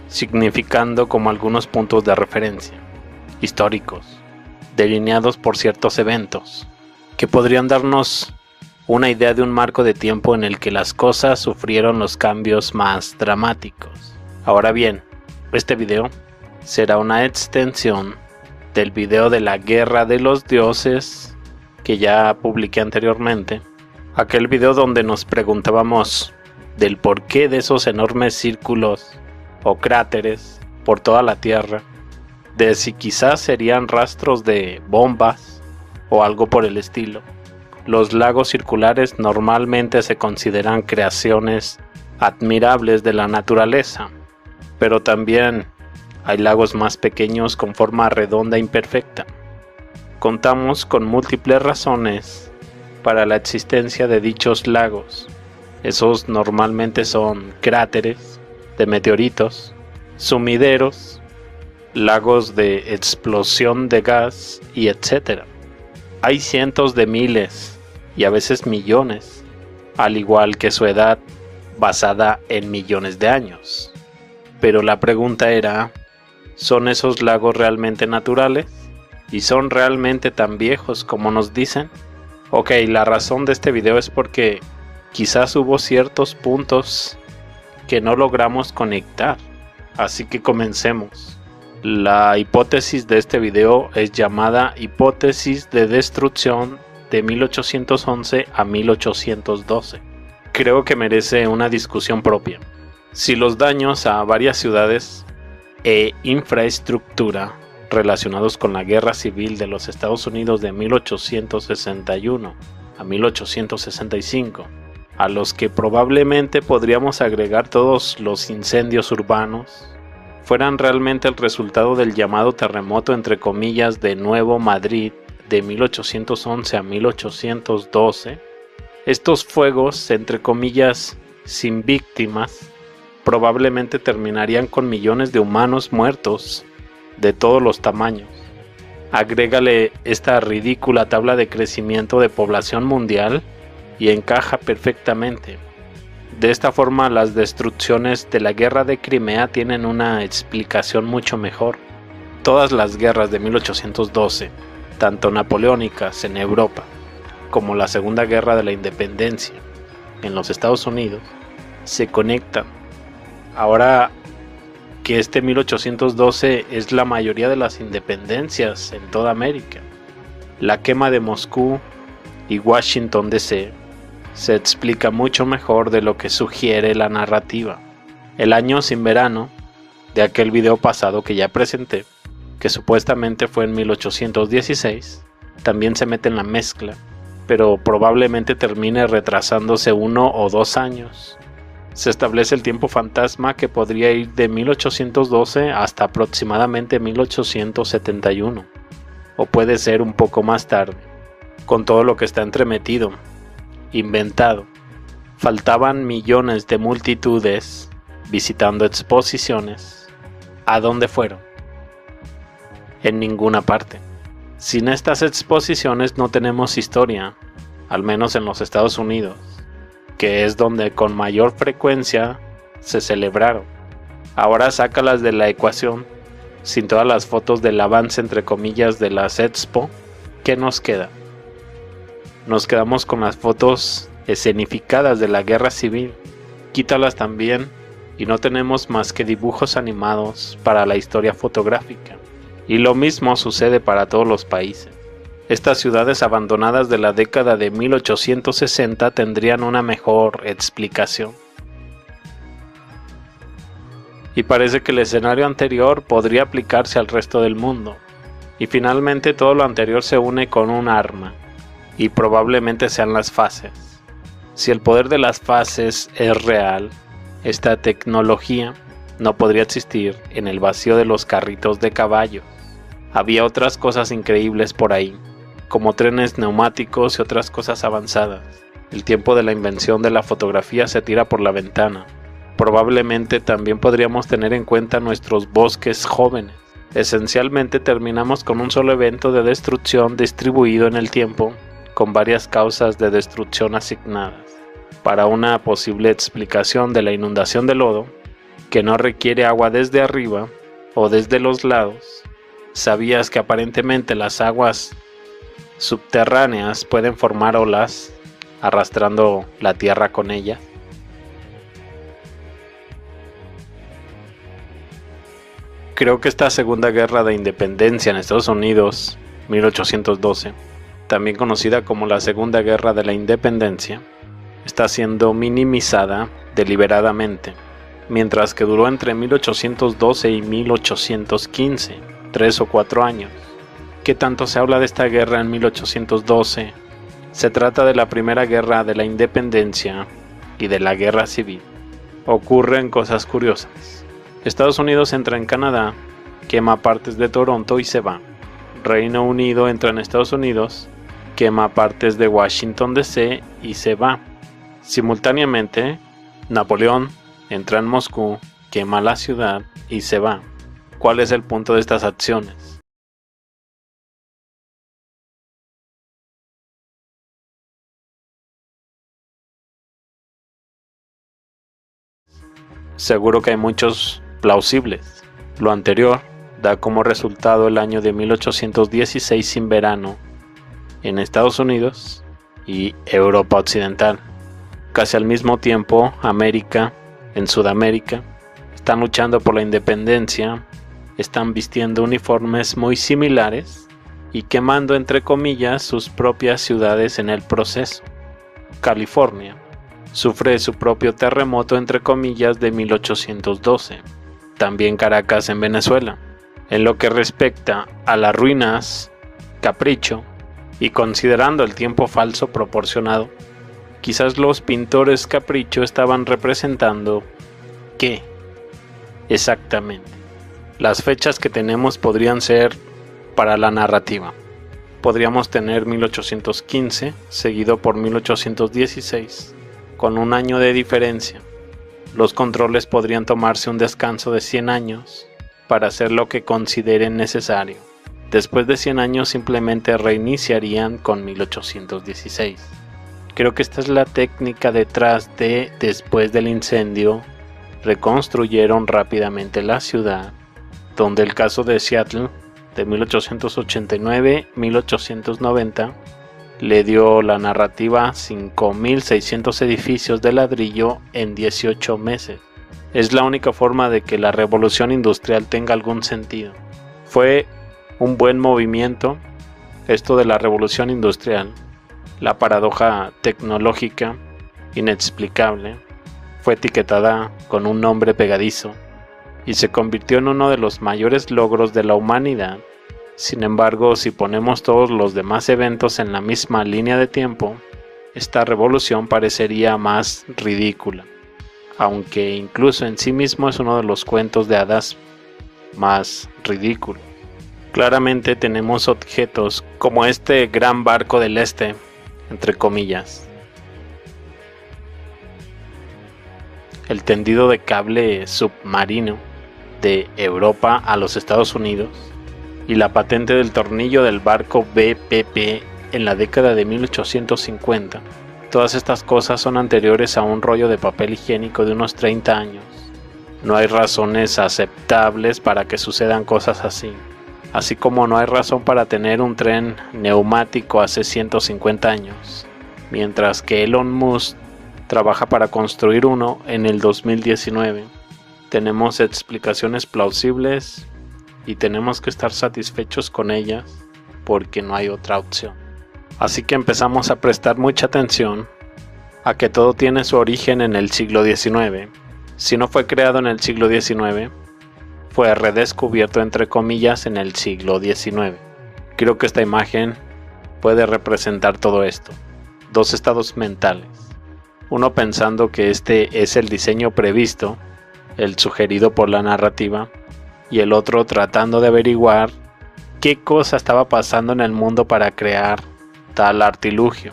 significando como algunos puntos de referencia históricos, delineados por ciertos eventos, que podrían darnos una idea de un marco de tiempo en el que las cosas sufrieron los cambios más dramáticos. Ahora bien, este video será una extensión del video de la Guerra de los Dioses que ya publiqué anteriormente, aquel video donde nos preguntábamos del porqué de esos enormes círculos o cráteres por toda la Tierra, de si quizás serían rastros de bombas o algo por el estilo. Los lagos circulares normalmente se consideran creaciones admirables de la naturaleza, pero también hay lagos más pequeños con forma redonda e imperfecta. Contamos con múltiples razones para la existencia de dichos lagos. Esos normalmente son cráteres de meteoritos, sumideros, lagos de explosión de gas y etc. Hay cientos de miles y a veces millones, al igual que su edad basada en millones de años. Pero la pregunta era, ¿son esos lagos realmente naturales? ¿Y son realmente tan viejos como nos dicen? Ok, la razón de este video es porque quizás hubo ciertos puntos que no logramos conectar. Así que comencemos. La hipótesis de este video es llamada hipótesis de destrucción de 1811 a 1812. Creo que merece una discusión propia. Si los daños a varias ciudades e infraestructura relacionados con la Guerra Civil de los Estados Unidos de 1861 a 1865, a los que probablemente podríamos agregar todos los incendios urbanos, fueran realmente el resultado del llamado terremoto entre comillas de Nuevo Madrid de 1811 a 1812, estos fuegos entre comillas sin víctimas probablemente terminarían con millones de humanos muertos de todos los tamaños. Agrégale esta ridícula tabla de crecimiento de población mundial y encaja perfectamente. De esta forma, las destrucciones de la guerra de Crimea tienen una explicación mucho mejor. Todas las guerras de 1812, tanto napoleónicas en Europa como la Segunda Guerra de la Independencia en los Estados Unidos, se conectan. Ahora que este 1812 es la mayoría de las independencias en toda América, la quema de Moscú y Washington DC se explica mucho mejor de lo que sugiere la narrativa. El año sin verano de aquel video pasado que ya presenté, que supuestamente fue en 1816, también se mete en la mezcla, pero probablemente termine retrasándose 1 o 2 años. Se establece el tiempo fantasma que podría ir de 1812 hasta aproximadamente 1871, o puede ser un poco más tarde, con todo lo que está entremetido, inventado. Faltaban millones de multitudes visitando exposiciones. ¿A dónde fueron? En ninguna parte. Sin estas exposiciones no tenemos historia, al menos en los Estados Unidos, que es donde con mayor frecuencia se celebraron. Ahora sácalas de la ecuación. Sin todas las fotos del avance entre comillas de las expo, ¿qué nos queda? Nos quedamos con las fotos escenificadas de la guerra civil. Quítalas también y no tenemos más que dibujos animados para la historia fotográfica. Y lo mismo sucede para todos los países. Estas ciudades abandonadas de la década de 1860 tendrían una mejor explicación. Y parece que el escenario anterior podría aplicarse al resto del mundo. Y finalmente todo lo anterior se une con un arma. Y probablemente sean las fases. Si el poder de las fases es real, esta tecnología no podría existir en el vacío de los carritos de caballo. Había otras cosas increíbles por ahí, como trenes neumáticos y otras cosas avanzadas. El tiempo de la invención de la fotografía se tira por la ventana. Probablemente también podríamos tener en cuenta nuestros bosques jóvenes. Esencialmente terminamos con un solo evento de destrucción distribuido en el tiempo, con varias causas de destrucción asignadas. Para una posible explicación de la inundación de lodo, que no requiere agua desde arriba o desde los lados, ¿sabías que aparentemente las aguas subterráneas pueden formar olas arrastrando la tierra con ellas? Creo que esta Segunda Guerra de Independencia en Estados Unidos, 1812, también conocida como la Segunda Guerra de la Independencia, está siendo minimizada deliberadamente, mientras que duró entre 1812 y 1815, 3 o 4 años. ¿Qué tanto se habla de esta guerra en 1812? Se trata de la primera guerra de la independencia y de la guerra civil. Ocurren cosas curiosas. Estados Unidos entra en Canadá, quema partes de Toronto y se va. Reino Unido entra en Estados Unidos, quema partes de Washington DC y se va. Simultáneamente, Napoleón entra en Moscú, quema la ciudad y se va. ¿Cuál es el punto de estas acciones? Seguro que hay muchos plausibles. Lo anterior da como resultado el año de 1816 sin verano en Estados Unidos y Europa Occidental. Casi al mismo tiempo, América, en Sudamérica, están luchando por la independencia, están vistiendo uniformes muy similares y quemando entre comillas sus propias ciudades en el proceso. California sufre su propio terremoto entre comillas de 1812. también Caracas en Venezuela. En lo que respecta a las ruinas Capricho, y considerando el tiempo falso proporcionado, quizás los pintores Capricho estaban representando ¿qué? Exactamente. Las fechas que tenemos podrían ser para la narrativa. Podríamos tener 1815, seguido por 1816, con un año de diferencia. Los controles podrían tomarse un descanso de 100 años para hacer lo que consideren necesario. Después de 100 años simplemente reiniciarían con 1816. Creo que esta es la técnica detrás de después del incendio, reconstruyeron rápidamente la ciudad, donde el caso de Seattle de 1889-1890 le dio la narrativa 5.600 edificios de ladrillo en 18 meses. Es la única forma de que la revolución industrial tenga algún sentido. Fue un buen movimiento esto de la revolución industrial. La paradoja tecnológica inexplicable fue etiquetada con un nombre pegadizo y se convirtió en uno de los mayores logros de la humanidad. Sin embargo, si ponemos todos los demás eventos en la misma línea de tiempo, esta revolución parecería más ridícula, aunque incluso en sí mismo es uno de los cuentos de hadas más ridículos. Claramente tenemos objetos como este gran barco del este, entre comillas, el tendido de cable submarino de Europa a los Estados Unidos y la patente del tornillo del barco BPP en la década de 1850. Todas estas cosas son anteriores a un rollo de papel higiénico de unos 30 años. No hay razones aceptables para que sucedan cosas así, así como no hay razón para tener un tren neumático hace 150 años, mientras que Elon Musk trabaja para construir uno en el 2019. Tenemos explicaciones plausibles y tenemos que estar satisfechos con ellas porque no hay otra opción. Así que empezamos a prestar mucha atención a que todo tiene su origen en el siglo XIX. Si no fue creado en el siglo XIX, fue redescubierto entre comillas en el siglo XIX. Creo que esta imagen puede representar todo esto. Dos estados mentales. Uno pensando que este es el diseño previsto, el sugerido por la narrativa, y el otro tratando de averiguar qué cosa estaba pasando en el mundo para crear tal artilugio.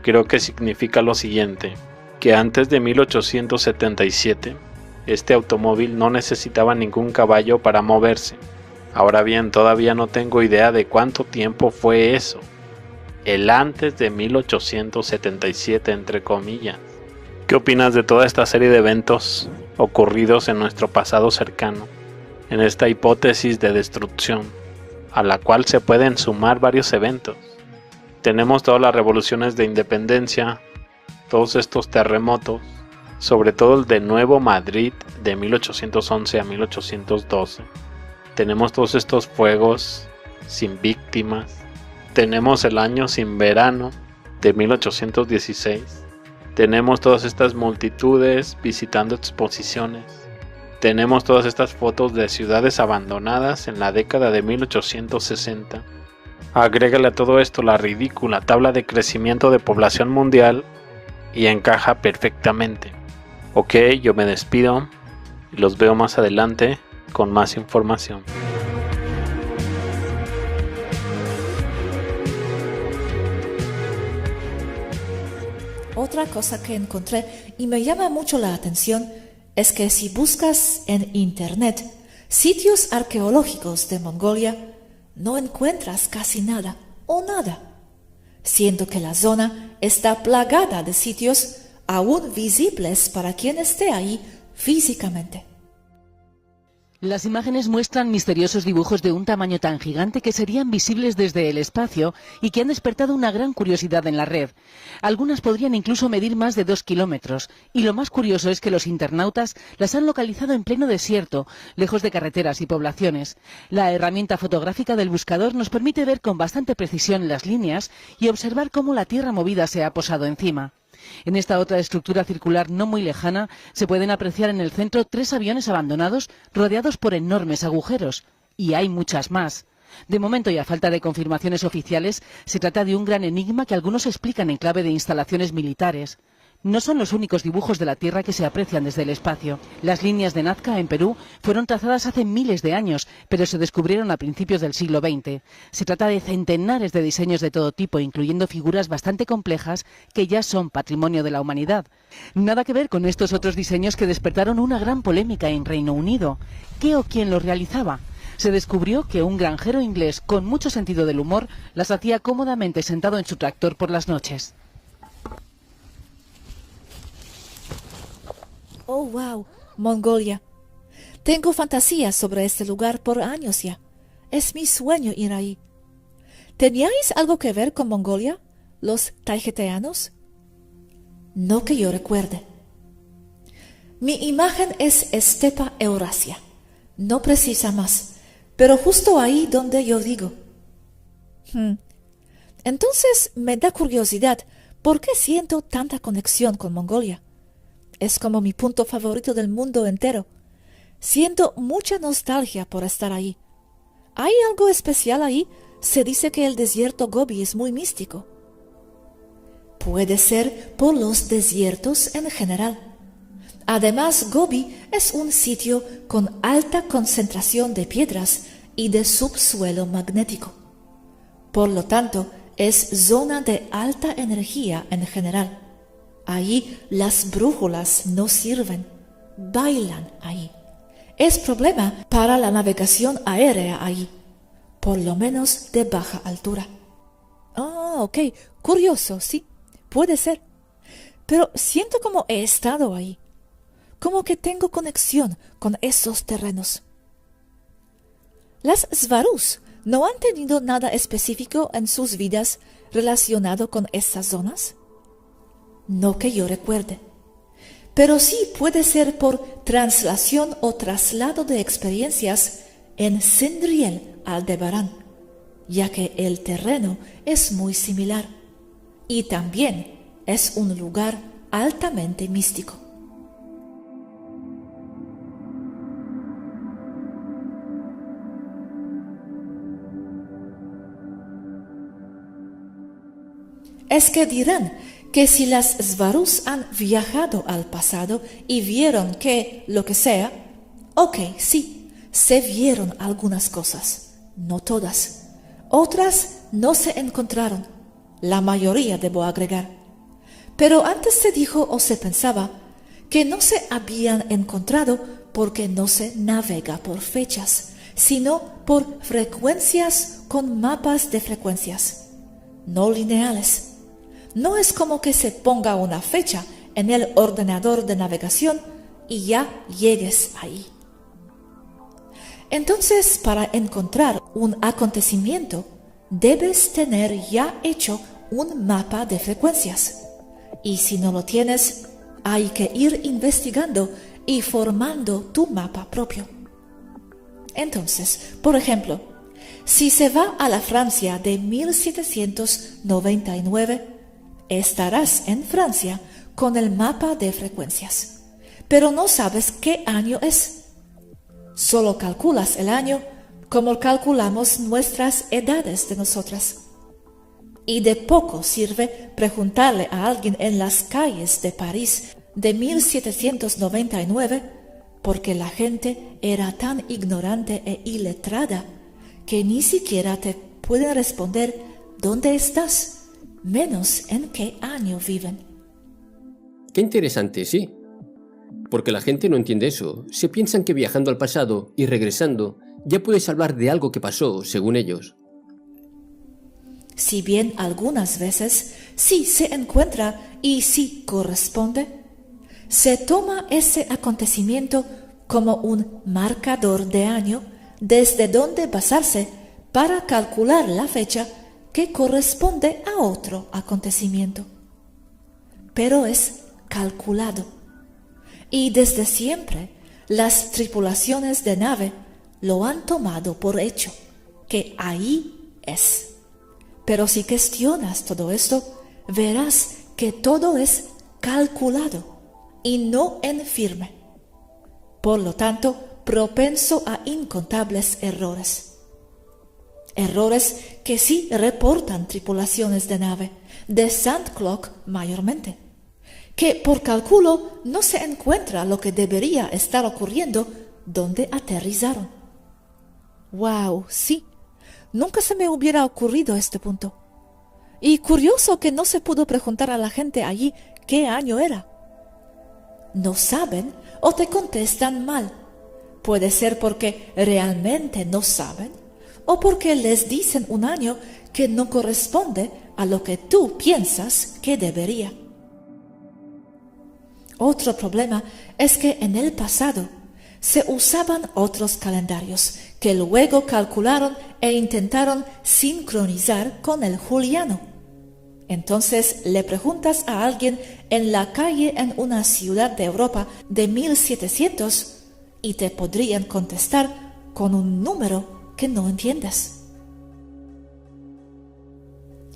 Creo que significa lo siguiente, que antes de 1877, este automóvil no necesitaba ningún caballo para moverse. Ahora bien, todavía no tengo idea de cuánto tiempo fue eso. El antes de 1877, entre comillas. ¿Qué opinas de toda esta serie de eventos ocurridos en nuestro pasado cercano? En esta hipótesis de destrucción, a la cual se pueden sumar varios eventos. Tenemos todas las revoluciones de independencia, todos estos terremotos, sobre todo el de Nuevo Madrid de 1811 a 1812. Tenemos todos estos fuegos sin víctimas. Tenemos el año sin verano de 1816. Tenemos todas estas multitudes visitando exposiciones. Tenemos todas estas fotos de ciudades abandonadas en la década de 1860. Agrégale a todo esto la ridícula tabla de crecimiento de población mundial y encaja perfectamente. Ok, yo me despido y los veo más adelante con más información. Otra cosa que encontré y me llama mucho la atención es que si buscas en internet sitios arqueológicos de Mongolia, no encuentras casi nada o nada, siendo que la zona está plagada de sitios aún visibles para quien esté ahí físicamente. Las imágenes muestran misteriosos dibujos de un tamaño tan gigante que serían visibles desde el espacio y que han despertado una gran curiosidad en la red. Algunas podrían incluso medir más de 2 kilómetros, y lo más curioso es que los internautas las han localizado en pleno desierto, lejos de carreteras y poblaciones. La herramienta fotográfica del buscador nos permite ver con bastante precisión las líneas y observar cómo la tierra movida se ha posado encima. En esta otra estructura circular no muy lejana se pueden apreciar en el centro 3 aviones abandonados rodeados por enormes agujeros. Y hay muchas más. De momento, y a falta de confirmaciones oficiales, se trata de un gran enigma que algunos explican en clave de instalaciones militares. No son los únicos dibujos de la Tierra que se aprecian desde el espacio. Las líneas de Nazca, en Perú, fueron trazadas hace miles de años, pero se descubrieron a principios del siglo XX. Se trata de centenares de diseños de todo tipo, incluyendo figuras bastante complejas que ya son patrimonio de la humanidad. Nada que ver con estos otros diseños que despertaron una gran polémica en Reino Unido. ¿Qué o quién los realizaba? Se descubrió que un granjero inglés con mucho sentido del humor las hacía cómodamente sentado en su tractor por las noches. Oh, wow, Mongolia. Tengo fantasías sobre este lugar por años ya. Es mi sueño ir ahí. ¿Teníais algo que ver con Mongolia, los taigeteanos? No que yo recuerde. Mi imagen es estepa Eurasia. No precisa más, pero justo ahí donde yo digo. Entonces me da curiosidad, ¿por qué siento tanta conexión con Mongolia? Es como mi punto favorito del mundo entero. Siento mucha nostalgia por estar ahí. ¿Hay algo especial ahí? Se dice que el desierto Gobi es muy místico. Puede ser por los desiertos en general. Además, Gobi es un sitio con alta concentración de piedras y de subsuelo magnético. Por lo tanto, es zona de alta energía en general. Ahí las brújulas no sirven, bailan ahí. Es problema para la navegación aérea ahí, por lo menos de baja altura. Ok, curioso, sí, puede ser. Pero siento como he estado ahí, como que tengo conexión con esos terrenos. Las Svarus no han tenido nada específico en sus vidas relacionado con esas zonas. No que yo recuerde. Pero sí puede ser por translación o traslado de experiencias en Sindriel Aldebarán, ya que el terreno es muy similar y también es un lugar altamente místico. Es que dirán que si las Svarus han viajado al pasado y vieron que lo que sea, ok, sí, se vieron algunas cosas, no todas. Otras no se encontraron, la mayoría debo agregar. Pero antes se dijo o se pensaba que no se habían encontrado porque no se navega por fechas, sino por frecuencias con mapas de frecuencias, no lineales. No es como que se ponga una fecha en el ordenador de navegación y ya llegues ahí. Entonces, para encontrar un acontecimiento, debes tener ya hecho un mapa de frecuencias. Y si no lo tienes, hay que ir investigando y formando tu mapa propio. Entonces, por ejemplo, si se va a la Francia de 1799, estarás en Francia con el mapa de frecuencias, pero no sabes qué año es. Solo calculas el año como calculamos nuestras edades de nosotras. Y de poco sirve preguntarle a alguien en las calles de París de 1799, porque la gente era tan ignorante e iletrada que ni siquiera te pueden responder dónde estás, menos en qué año viven. Qué interesante, sí. Porque la gente no entiende eso. Se piensan que viajando al pasado y regresando ya puedes hablar de algo que pasó, según ellos. Si bien algunas veces sí se encuentra y sí corresponde, se toma ese acontecimiento como un marcador de año desde donde basarse para calcular la fecha que corresponde a otro acontecimiento. Pero es calculado. Y desde siempre las tripulaciones de nave lo han tomado por hecho, que ahí es. Pero si cuestionas todo esto, verás que todo es calculado y no en firme. Por lo tanto, propenso a incontables errores. Errores que sí reportan tripulaciones de nave, de Sandcloak mayormente, que por cálculo no se encuentra lo que debería estar ocurriendo donde aterrizaron. ¡Wow! Sí, nunca se me hubiera ocurrido este punto. Y curioso que no se pudo preguntar a la gente allí qué año era. No saben o te contestan mal. Puede ser porque realmente no saben o porque les dicen un año que no corresponde a lo que tú piensas que debería. Otro problema es que en el pasado se usaban otros calendarios que luego calcularon e intentaron sincronizar con el juliano. Entonces le preguntas a alguien en la calle en una ciudad de Europa de 1700 y te podrían contestar con un número que no entiendes.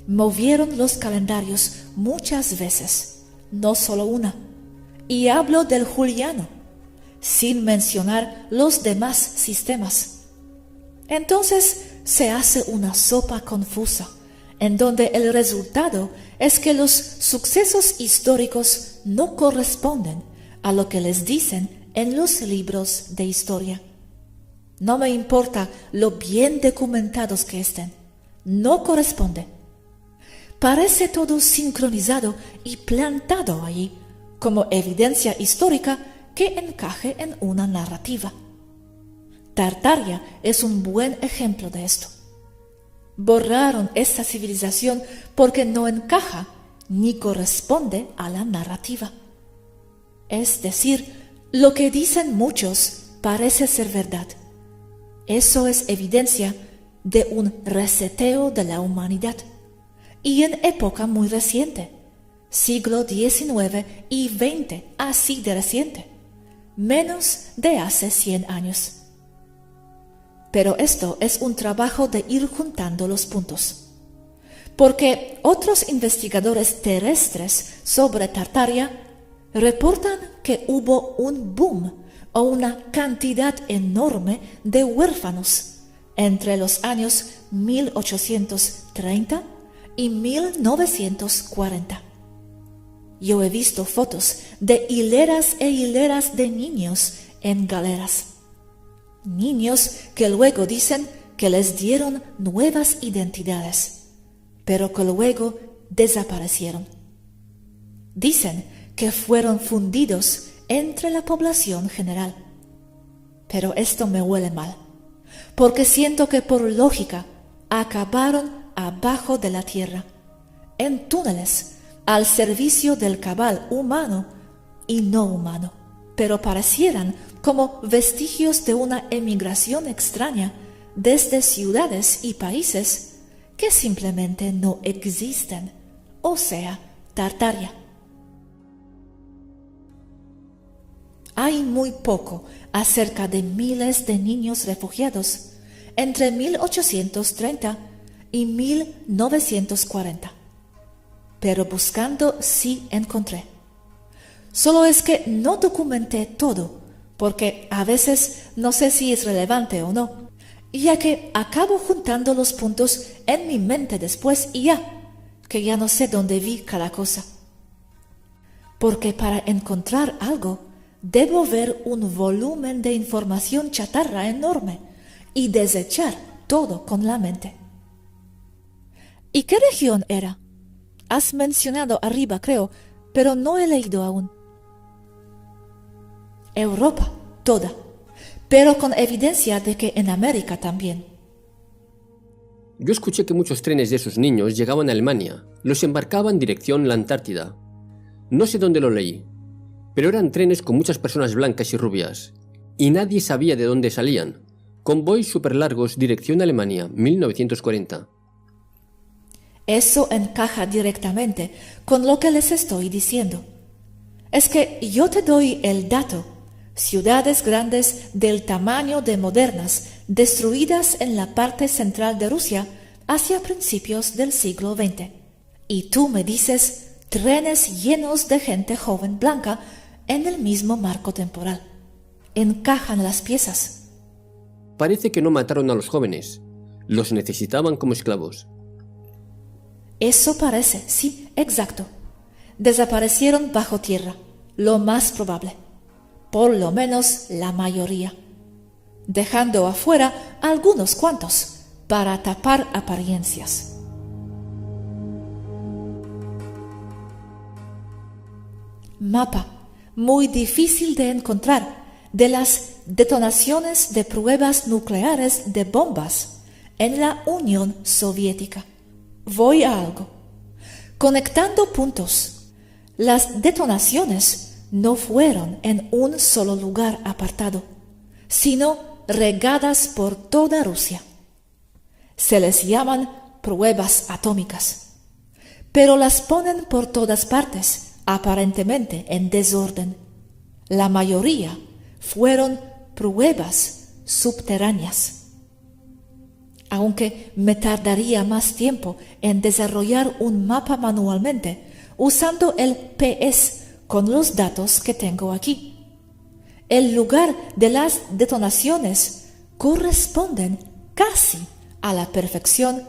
Movieron los calendarios muchas veces, no solo una, y hablo del juliano, sin mencionar los demás sistemas. Entonces se hace una sopa confusa, en donde el resultado es que los sucesos históricos no corresponden a lo que les dicen en los libros de historia. No me importa lo bien documentados que estén, no corresponde. Parece todo sincronizado y plantado allí, como evidencia histórica que encaje en una narrativa. Tartaria es un buen ejemplo de esto. Borraron esta civilización porque no encaja ni corresponde a la narrativa. Es decir, lo que dicen muchos parece ser verdad. Eso es evidencia de un reseteo de la humanidad, y en época muy reciente, siglo XIX y XX, así de reciente, menos de hace 100 años. Pero esto es un trabajo de ir juntando los puntos, porque otros investigadores terrestres sobre Tartaria reportan que hubo un boom o una cantidad enorme de huérfanos entre los años 1830 y 1940. Yo he visto fotos de hileras e hileras de niños en galeras. Niños que luego dicen que les dieron nuevas identidades, pero que luego desaparecieron. Dicen que fueron fundidos entre la población general. Pero esto me huele mal, porque siento que por lógica acabaron abajo de la tierra, en túneles, al servicio del cabal humano y no humano, pero parecieran como vestigios de una emigración extraña desde ciudades y países que simplemente no existen, o sea, Tartaria. Hay muy poco acerca de miles de niños refugiados entre 1830 y 1940, pero buscando sí encontré. Solo es que no documenté todo, porque a veces no sé si es relevante o no, ya que acabo juntando los puntos en mi mente después y que ya no sé dónde vi cada cosa. Porque para encontrar algo, debo ver un volumen de información chatarra enorme y desechar todo con la mente. ¿Y qué región era? Has mencionado arriba, creo, pero no he leído aún. Europa, toda, pero con evidencia de que en América también. Yo escuché que muchos trenes de esos niños llegaban a Alemania, los embarcaban dirección la Antártida. No sé dónde lo leí, pero eran trenes con muchas personas blancas y rubias, y nadie sabía de dónde salían. Convoys súper largos dirección Alemania, 1940. Eso encaja directamente con lo que les estoy diciendo. Es que yo te doy el dato. Ciudades grandes del tamaño de modernas, destruidas en la parte central de Rusia hacia principios del siglo XX. Y tú me dices trenes llenos de gente joven blanca en el mismo marco temporal. Encajan las piezas. Parece que no mataron a los jóvenes. Los necesitaban como esclavos. Eso parece, sí, exacto. Desaparecieron bajo tierra, lo más probable. Por lo menos la mayoría. Dejando afuera algunos cuantos para tapar apariencias. Mapa muy difícil de encontrar de las detonaciones de pruebas nucleares de bombas en la Unión Soviética. Voy a algo. Conectando puntos, las detonaciones no fueron en un solo lugar apartado, sino regadas por toda Rusia. Se les llaman pruebas atómicas, pero las ponen por todas partes, aparentemente en desorden. La mayoría fueron pruebas subterráneas. Aunque me tardaría más tiempo en desarrollar un mapa manualmente, usando el PS con los datos que tengo aquí. El lugar de las detonaciones corresponden casi a la perfección,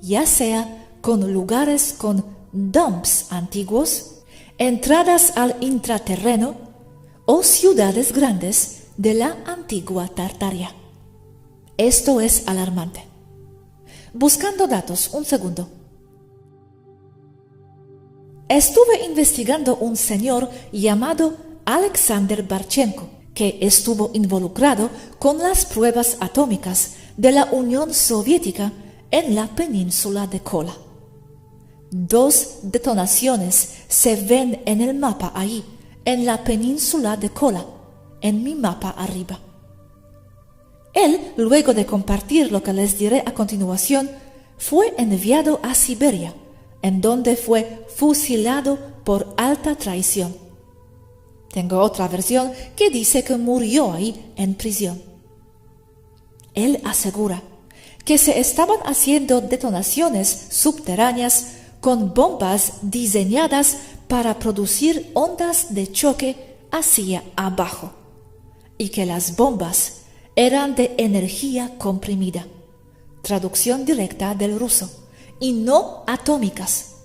ya sea con lugares con dumps antiguos, entradas al intraterreno o ciudades grandes de la antigua Tartaria. Esto es alarmante. Buscando datos, un segundo. Estuve investigando un señor llamado Alexander Barchenko, que estuvo involucrado con las pruebas atómicas de la Unión Soviética en la península de Kola. 2 detonaciones se ven en el mapa ahí, en la península de Kola, en mi mapa arriba. Él, luego de compartir lo que les diré a continuación, fue enviado a Siberia, en donde fue fusilado por alta traición. Tengo otra versión que dice que murió ahí en prisión. Él asegura que se estaban haciendo detonaciones subterráneas con bombas diseñadas para producir ondas de choque hacia abajo, y que las bombas eran de energía comprimida, traducción directa del ruso, y no atómicas,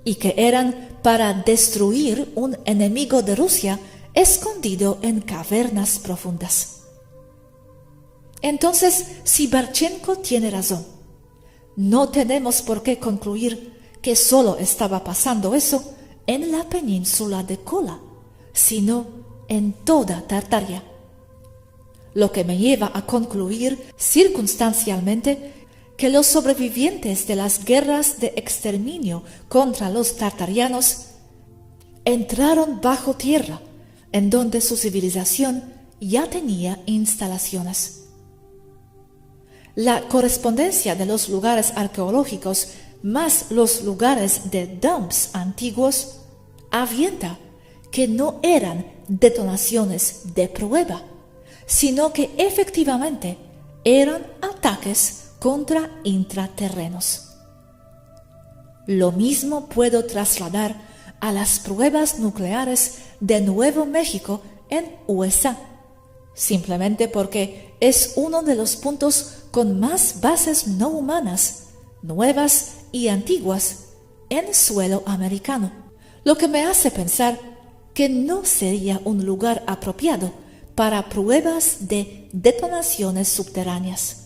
y que eran para destruir un enemigo de Rusia escondido en cavernas profundas. Entonces, si Barchenko tiene razón, no tenemos por qué concluir que solo estaba pasando eso en la península de Kola, sino en toda Tartaria. Lo que me lleva a concluir circunstancialmente que los sobrevivientes de las guerras de exterminio contra los tartarianos entraron bajo tierra, en donde su civilización ya tenía instalaciones. La correspondencia de los lugares arqueológicos más los lugares de dumps antiguos avienta que no eran detonaciones de prueba, sino que efectivamente eran ataques contra intraterrenos. Lo mismo puedo trasladar a las pruebas nucleares de Nuevo México en USA, simplemente porque es uno de los puntos con más bases no humanas, nuevas y antiguas, en suelo americano, lo que me hace pensar que no sería un lugar apropiado para pruebas de detonaciones subterráneas.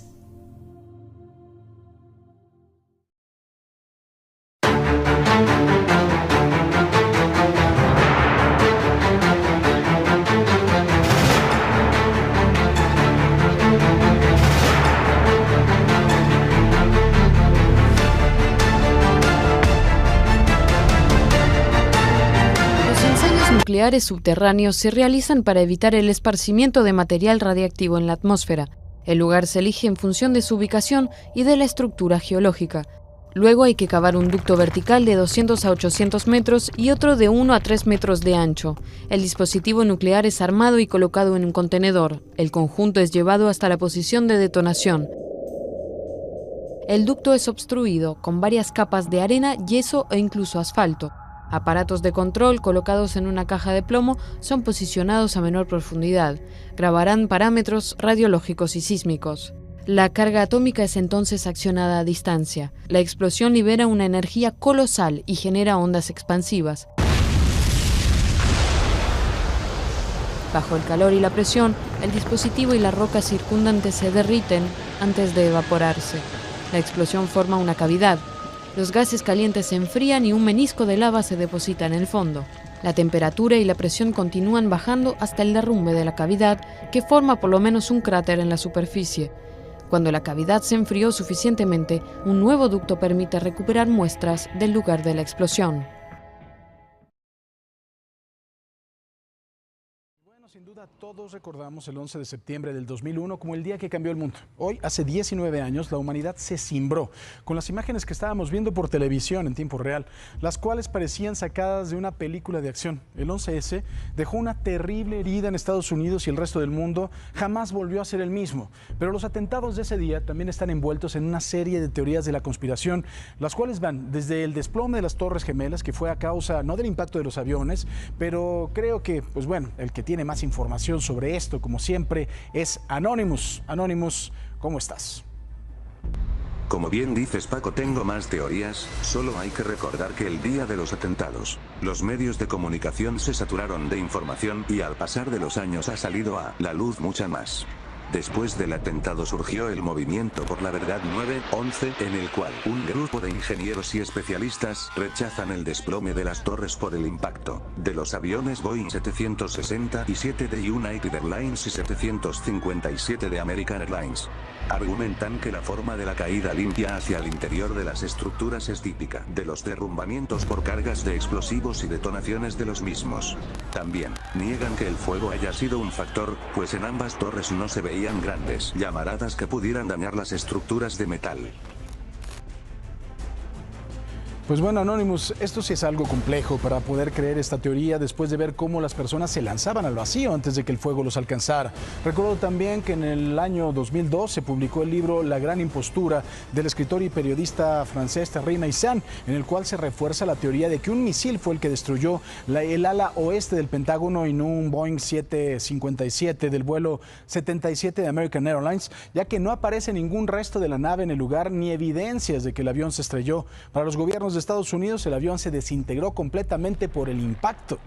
Nucleares subterráneos se realizan para evitar el esparcimiento de material radiactivo en la atmósfera. El lugar se elige en función de su ubicación y de la estructura geológica. Luego hay que cavar un ducto vertical de 200 a 800 metros y otro de 1 a 3 metros de ancho. El dispositivo nuclear es armado y colocado en un contenedor. El conjunto es llevado hasta la posición de detonación. El ducto es obstruido con varias capas de arena, yeso e incluso asfalto. Aparatos de control colocados en una caja de plomo son posicionados a menor profundidad. Grabarán parámetros radiológicos y sísmicos. La carga atómica es entonces accionada a distancia. La explosión libera una energía colosal y genera ondas expansivas. Bajo el calor y la presión, el dispositivo y la roca circundante se derriten antes de evaporarse. La explosión forma una cavidad. Los gases calientes se enfrían y un menisco de lava se deposita en el fondo. La temperatura y la presión continúan bajando hasta el derrumbe de la cavidad, que forma por lo menos un cráter en la superficie. Cuando la cavidad se enfrió suficientemente, un nuevo ducto permite recuperar muestras del lugar de la explosión. Sin duda, todos recordamos el 11 de septiembre del 2001 como el día que cambió el mundo. Hoy, hace 19 años, la humanidad se cimbró con las imágenes que estábamos viendo por televisión en tiempo real, las cuales parecían sacadas de una película de acción. El 11S dejó una terrible herida en Estados Unidos y el resto del mundo jamás volvió a ser el mismo. Pero los atentados de ese día también están envueltos en una serie de teorías de la conspiración, las cuales van desde el desplome de las Torres Gemelas, que fue a causa no del impacto de los aviones, pero creo que, pues bueno, el que tiene más información sobre esto, como siempre, es Anonymous. Anonymous, ¿cómo estás? Como bien dices, Paco, tengo más teorías. Solo hay que recordar que el día de los atentados, los medios de comunicación se saturaron de información y al pasar de los años ha salido a la luz mucha más. Después del atentado surgió el Movimiento por la Verdad 9/11, en el cual un grupo de ingenieros y especialistas rechazan el desplome de las torres por el impacto de los aviones Boeing 767 de United Airlines y 757 de American Airlines. Argumentan que la forma de la caída limpia hacia el interior de las estructuras es típica de los derrumbamientos por cargas de explosivos y detonaciones de los mismos. También niegan que el fuego haya sido un factor, pues en ambas torres no se veían grandes llamaradas que pudieran dañar las estructuras de metal. Pues bueno, Anonymous, esto sí es algo complejo para poder creer esta teoría después de ver cómo las personas se lanzaban al vacío antes de que el fuego los alcanzara. Recuerdo también que en el año 2002 se publicó el libro La Gran Impostura del escritor y periodista francés Thierry Meyssan, en el cual se refuerza la teoría de que un misil fue el que destruyó el ala oeste del Pentágono y no un Boeing 757 del vuelo 77 de American Airlines, ya que no aparece ningún resto de la nave en el lugar ni evidencias de que el avión se estrelló. Para los gobiernos de Estados Unidos, el avión se desintegró completamente por el impacto.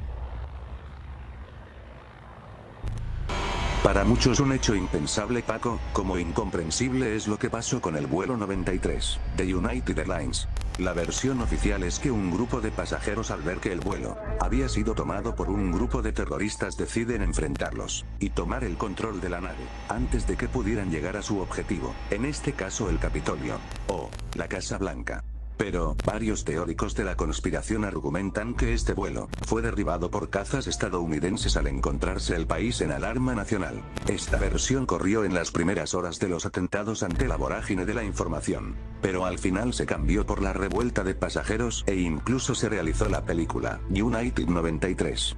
Para muchos un hecho impensable, Paco, como incomprensible es lo que pasó con el vuelo 93 de United Airlines. La versión oficial es que un grupo de pasajeros, al ver que el vuelo había sido tomado por un grupo de terroristas, deciden enfrentarlos y tomar el control de la nave antes de que pudieran llegar a su objetivo, en este caso el Capitolio o la Casa Blanca. Pero varios teóricos de la conspiración argumentan que este vuelo fue derribado por cazas estadounidenses al encontrarse el país en alarma nacional. Esta versión corrió en las primeras horas de los atentados ante la vorágine de la información, pero al final se cambió por la revuelta de pasajeros e incluso se realizó la película United 93.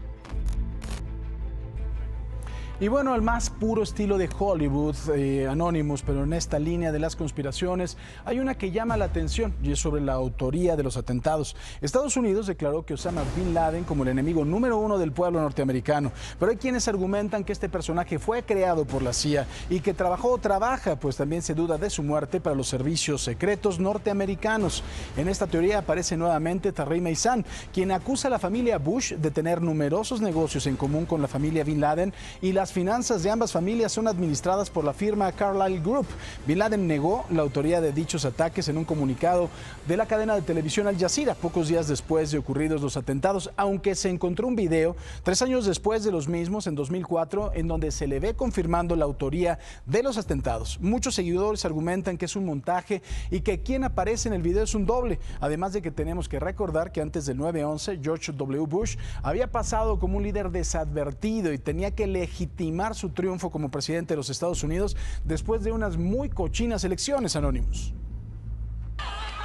Y bueno, el más puro estilo de Hollywood, Anonymous, pero en esta línea de las conspiraciones hay una que llama la atención y es sobre la autoría de los atentados. Estados Unidos declaró que Osama Bin Laden como el enemigo número 1 del pueblo norteamericano, pero hay quienes argumentan que este personaje fue creado por la CIA y que trabajó o trabaja, pues también se duda de su muerte, para los servicios secretos norteamericanos. En esta teoría aparece nuevamente Thierry Meyssan, quien acusa a la familia Bush de tener numerosos negocios en común con la familia Bin Laden, y las finanzas de ambas familias son administradas por la firma Carlyle Group. Bin Laden negó la autoría de dichos ataques en un comunicado de la cadena de televisión Al Jazeera, pocos días después de ocurridos los atentados, aunque se encontró un video 3 años después de los mismos, en 2004, en donde se le ve confirmando la autoría de los atentados. Muchos seguidores argumentan que es un montaje y que quien aparece en el video es un doble, además de que tenemos que recordar que antes del 9/11, George W. Bush había pasado como un líder desadvertido y tenía que legitimar su triunfo como presidente de los Estados Unidos después de unas muy cochinas elecciones, Anonymous.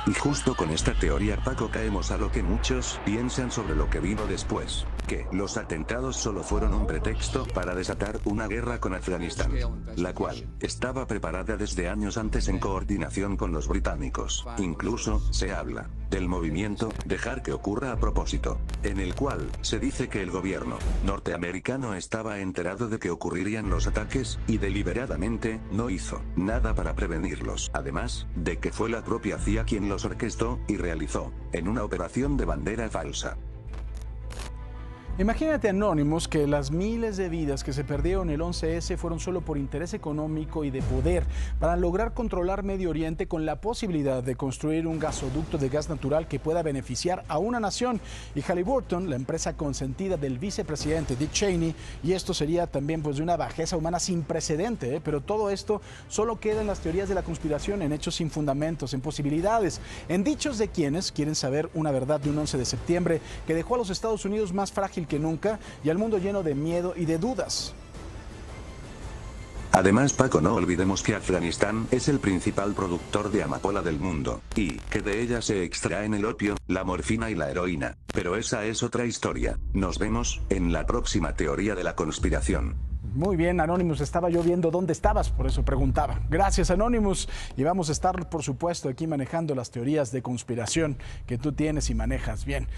Y justo con esta teoría, Paco, caemos a lo que muchos piensan sobre lo que vino después, que los atentados solo fueron un pretexto para desatar una guerra con Afganistán, la cual estaba preparada desde años antes en coordinación con los británicos. Incluso se habla del movimiento Dejar que ocurra a propósito, en el cual se dice que el gobierno norteamericano estaba enterado de que ocurrirían los ataques, y deliberadamente no hizo nada para prevenirlos, además de que fue la propia CIA quien los orquestó y realizó, en una operación de bandera falsa. Imagínate, Anonymous, que las miles de vidas que se perdieron el 11S fueron solo por interés económico y de poder para lograr controlar Medio Oriente con la posibilidad de construir un gasoducto de gas natural que pueda beneficiar a una nación. Y Halliburton, la empresa consentida del vicepresidente Dick Cheney, y esto sería también pues de una bajeza humana sin precedente, pero todo esto solo queda en las teorías de la conspiración, en hechos sin fundamentos, en posibilidades, en dichos de quienes quieren saber una verdad de un 11 de septiembre que dejó a los Estados Unidos más frágil que nunca y al mundo lleno de miedo y de dudas. Además, Paco, no olvidemos que Afganistán es el principal productor de amapola del mundo, y que de ella se extraen el opio, la morfina y la heroína. Pero esa es otra historia. Nos vemos en la próxima teoría de la conspiración. Muy bien, Anonymous, estaba yo viendo dónde estabas, por eso preguntaba. Gracias, Anonymous, y vamos a estar, por supuesto, aquí manejando las teorías de conspiración que tú tienes y manejas bien.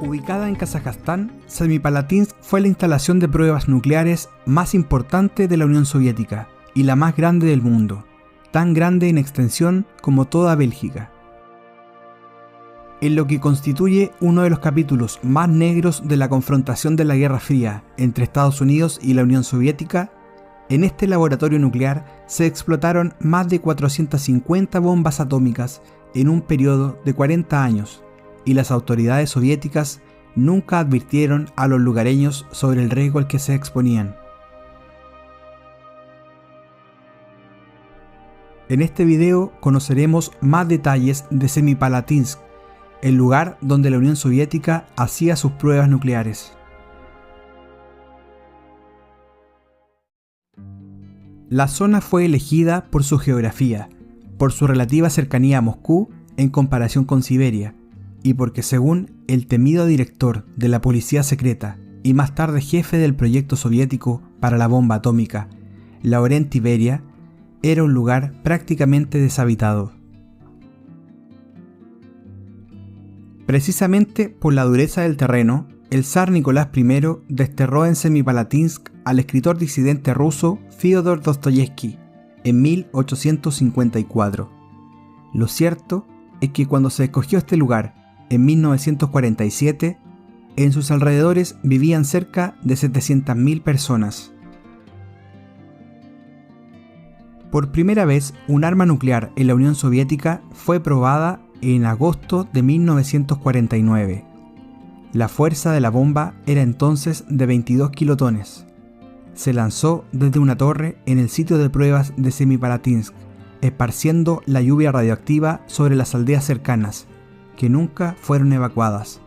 Ubicada en Kazajstán, Semipalatinsk fue la instalación de pruebas nucleares más importante de la Unión Soviética y la más grande del mundo, tan grande en extensión como toda Bélgica. En lo que constituye uno de los capítulos más negros de la confrontación de la Guerra Fría entre Estados Unidos y la Unión Soviética, en este laboratorio nuclear se explotaron más de 450 bombas atómicas en un periodo de 40 años, y las autoridades soviéticas nunca advirtieron a los lugareños sobre el riesgo al que se exponían. En este video conoceremos más detalles de Semipalatinsk, el lugar donde la Unión Soviética hacía sus pruebas nucleares. La zona fue elegida por su geografía, por su relativa cercanía a Moscú en comparación con Siberia, y porque según el temido director de la policía secreta y más tarde jefe del proyecto soviético para la bomba atómica, Laurenti Beria, era un lugar prácticamente deshabitado. Precisamente por la dureza del terreno, el zar Nicolás I desterró en Semipalatinsk al escritor disidente ruso Fyodor Dostoyevsky en 1854. Lo cierto es que cuando se escogió este lugar, en 1947, en sus alrededores vivían cerca de 700.000 personas. Por primera vez, un arma nuclear en la Unión Soviética fue probada en agosto de 1949. La fuerza de la bomba era entonces de 22 kilotones. Se lanzó desde una torre en el sitio de pruebas de Semipalatinsk, esparciendo la lluvia radioactiva sobre las aldeas cercanas, que nunca fueron evacuadas.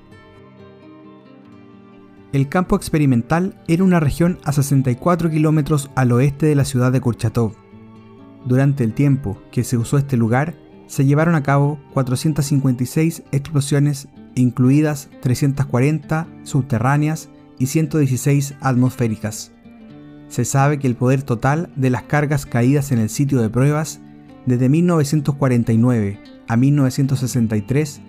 El campo experimental era una región a 64 kilómetros al oeste de la ciudad de Kurchatov. Durante el tiempo que se usó este lugar, se llevaron a cabo 456 explosiones, incluidas 340 subterráneas y 116 atmosféricas. Se sabe que el poder total de las cargas caídas en el sitio de pruebas desde 1949 a 1963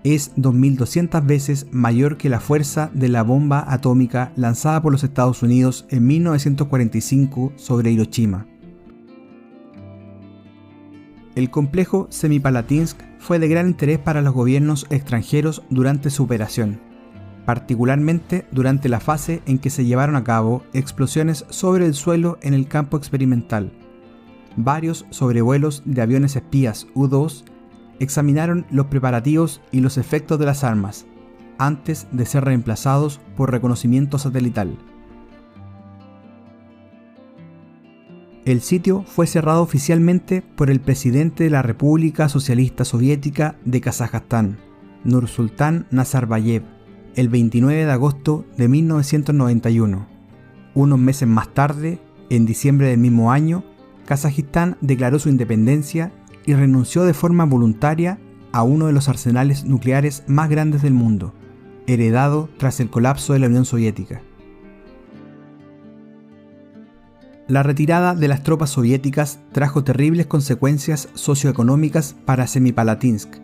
es 2.200 veces mayor que la fuerza de la bomba atómica lanzada por los Estados Unidos en 1945 sobre Hiroshima. El complejo Semipalatinsk fue de gran interés para los gobiernos extranjeros durante su operación, particularmente durante la fase en que se llevaron a cabo explosiones sobre el suelo en el campo experimental. Varios sobrevuelos de aviones espías U-2 examinaron los preparativos y los efectos de las armas, antes de ser reemplazados por reconocimiento satelital. El sitio fue cerrado oficialmente por el presidente de la República Socialista Soviética de Kazajstán, Nursultán Nazarbayev, el 29 de agosto de 1991. Unos meses más tarde, en diciembre del mismo año, Kazajistán declaró su independencia y renunció de forma voluntaria a uno de los arsenales nucleares más grandes del mundo, heredado tras el colapso de la Unión Soviética. La retirada de las tropas soviéticas trajo terribles consecuencias socioeconómicas para Semipalatinsk,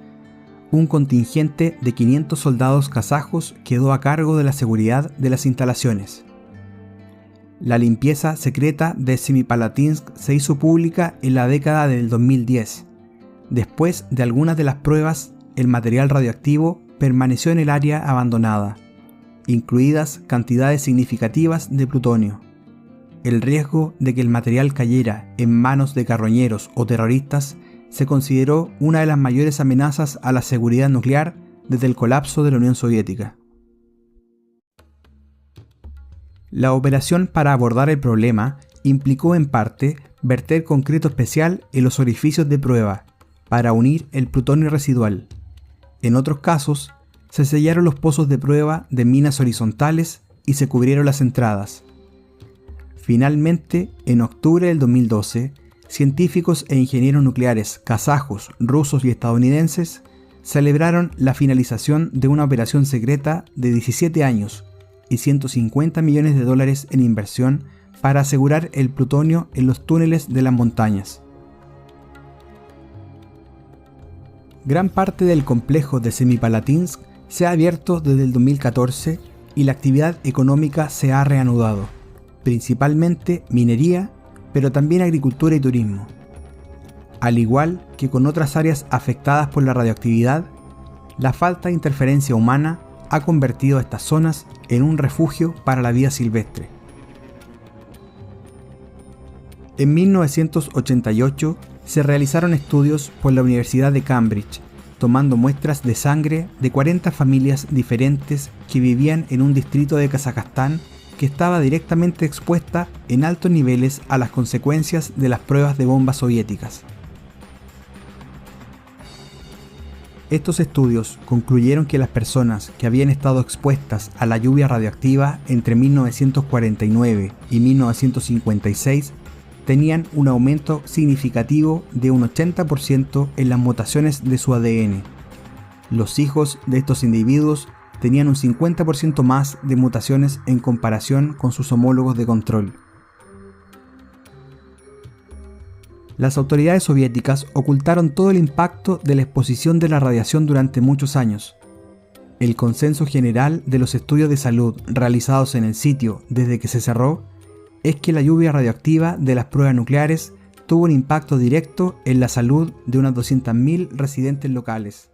un contingente de 500 soldados kazajos quedó a cargo de la seguridad de las instalaciones. La limpieza secreta de Semipalatinsk se hizo pública en la década del 2010. Después de algunas de las pruebas, el material radioactivo permaneció en el área abandonada, incluidas cantidades significativas de plutonio. El riesgo de que el material cayera en manos de carroñeros o terroristas se consideró una de las mayores amenazas a la seguridad nuclear desde el colapso de la Unión Soviética. La operación para abordar el problema implicó en parte verter concreto especial en los orificios de prueba para unir el plutonio residual. En otros casos, se sellaron los pozos de prueba de minas horizontales y se cubrieron las entradas. Finalmente, en octubre del 2012, científicos e ingenieros nucleares kazajos, rusos y estadounidenses celebraron la finalización de una operación secreta de 17 años y $150 millones en inversión para asegurar el plutonio en los túneles de las montañas. Gran parte del complejo de Semipalatinsk se ha abierto desde el 2014 y la actividad económica se ha reanudado, principalmente minería, pero también agricultura y turismo. Al igual que con otras áreas afectadas por la radioactividad, la falta de interferencia humana ha convertido a estas zonas en un refugio para la vida silvestre. En 1988 se realizaron estudios por la Universidad de Cambridge, tomando muestras de sangre de 40 familias diferentes que vivían en un distrito de Kazajstán que estaba directamente expuesta en altos niveles a las consecuencias de las pruebas de bombas soviéticas. Estos estudios concluyeron que las personas que habían estado expuestas a la lluvia radioactiva entre 1949 y 1956 tenían un aumento significativo de un 80% en las mutaciones de su ADN. Los hijos de estos individuos tenían un 50% más de mutaciones en comparación con sus homólogos de control. Las autoridades soviéticas ocultaron todo el impacto de la exposición de la radiación durante muchos años. El consenso general de los estudios de salud realizados en el sitio desde que se cerró es que la lluvia radioactiva de las pruebas nucleares tuvo un impacto directo en la salud de unas 200.000 residentes locales.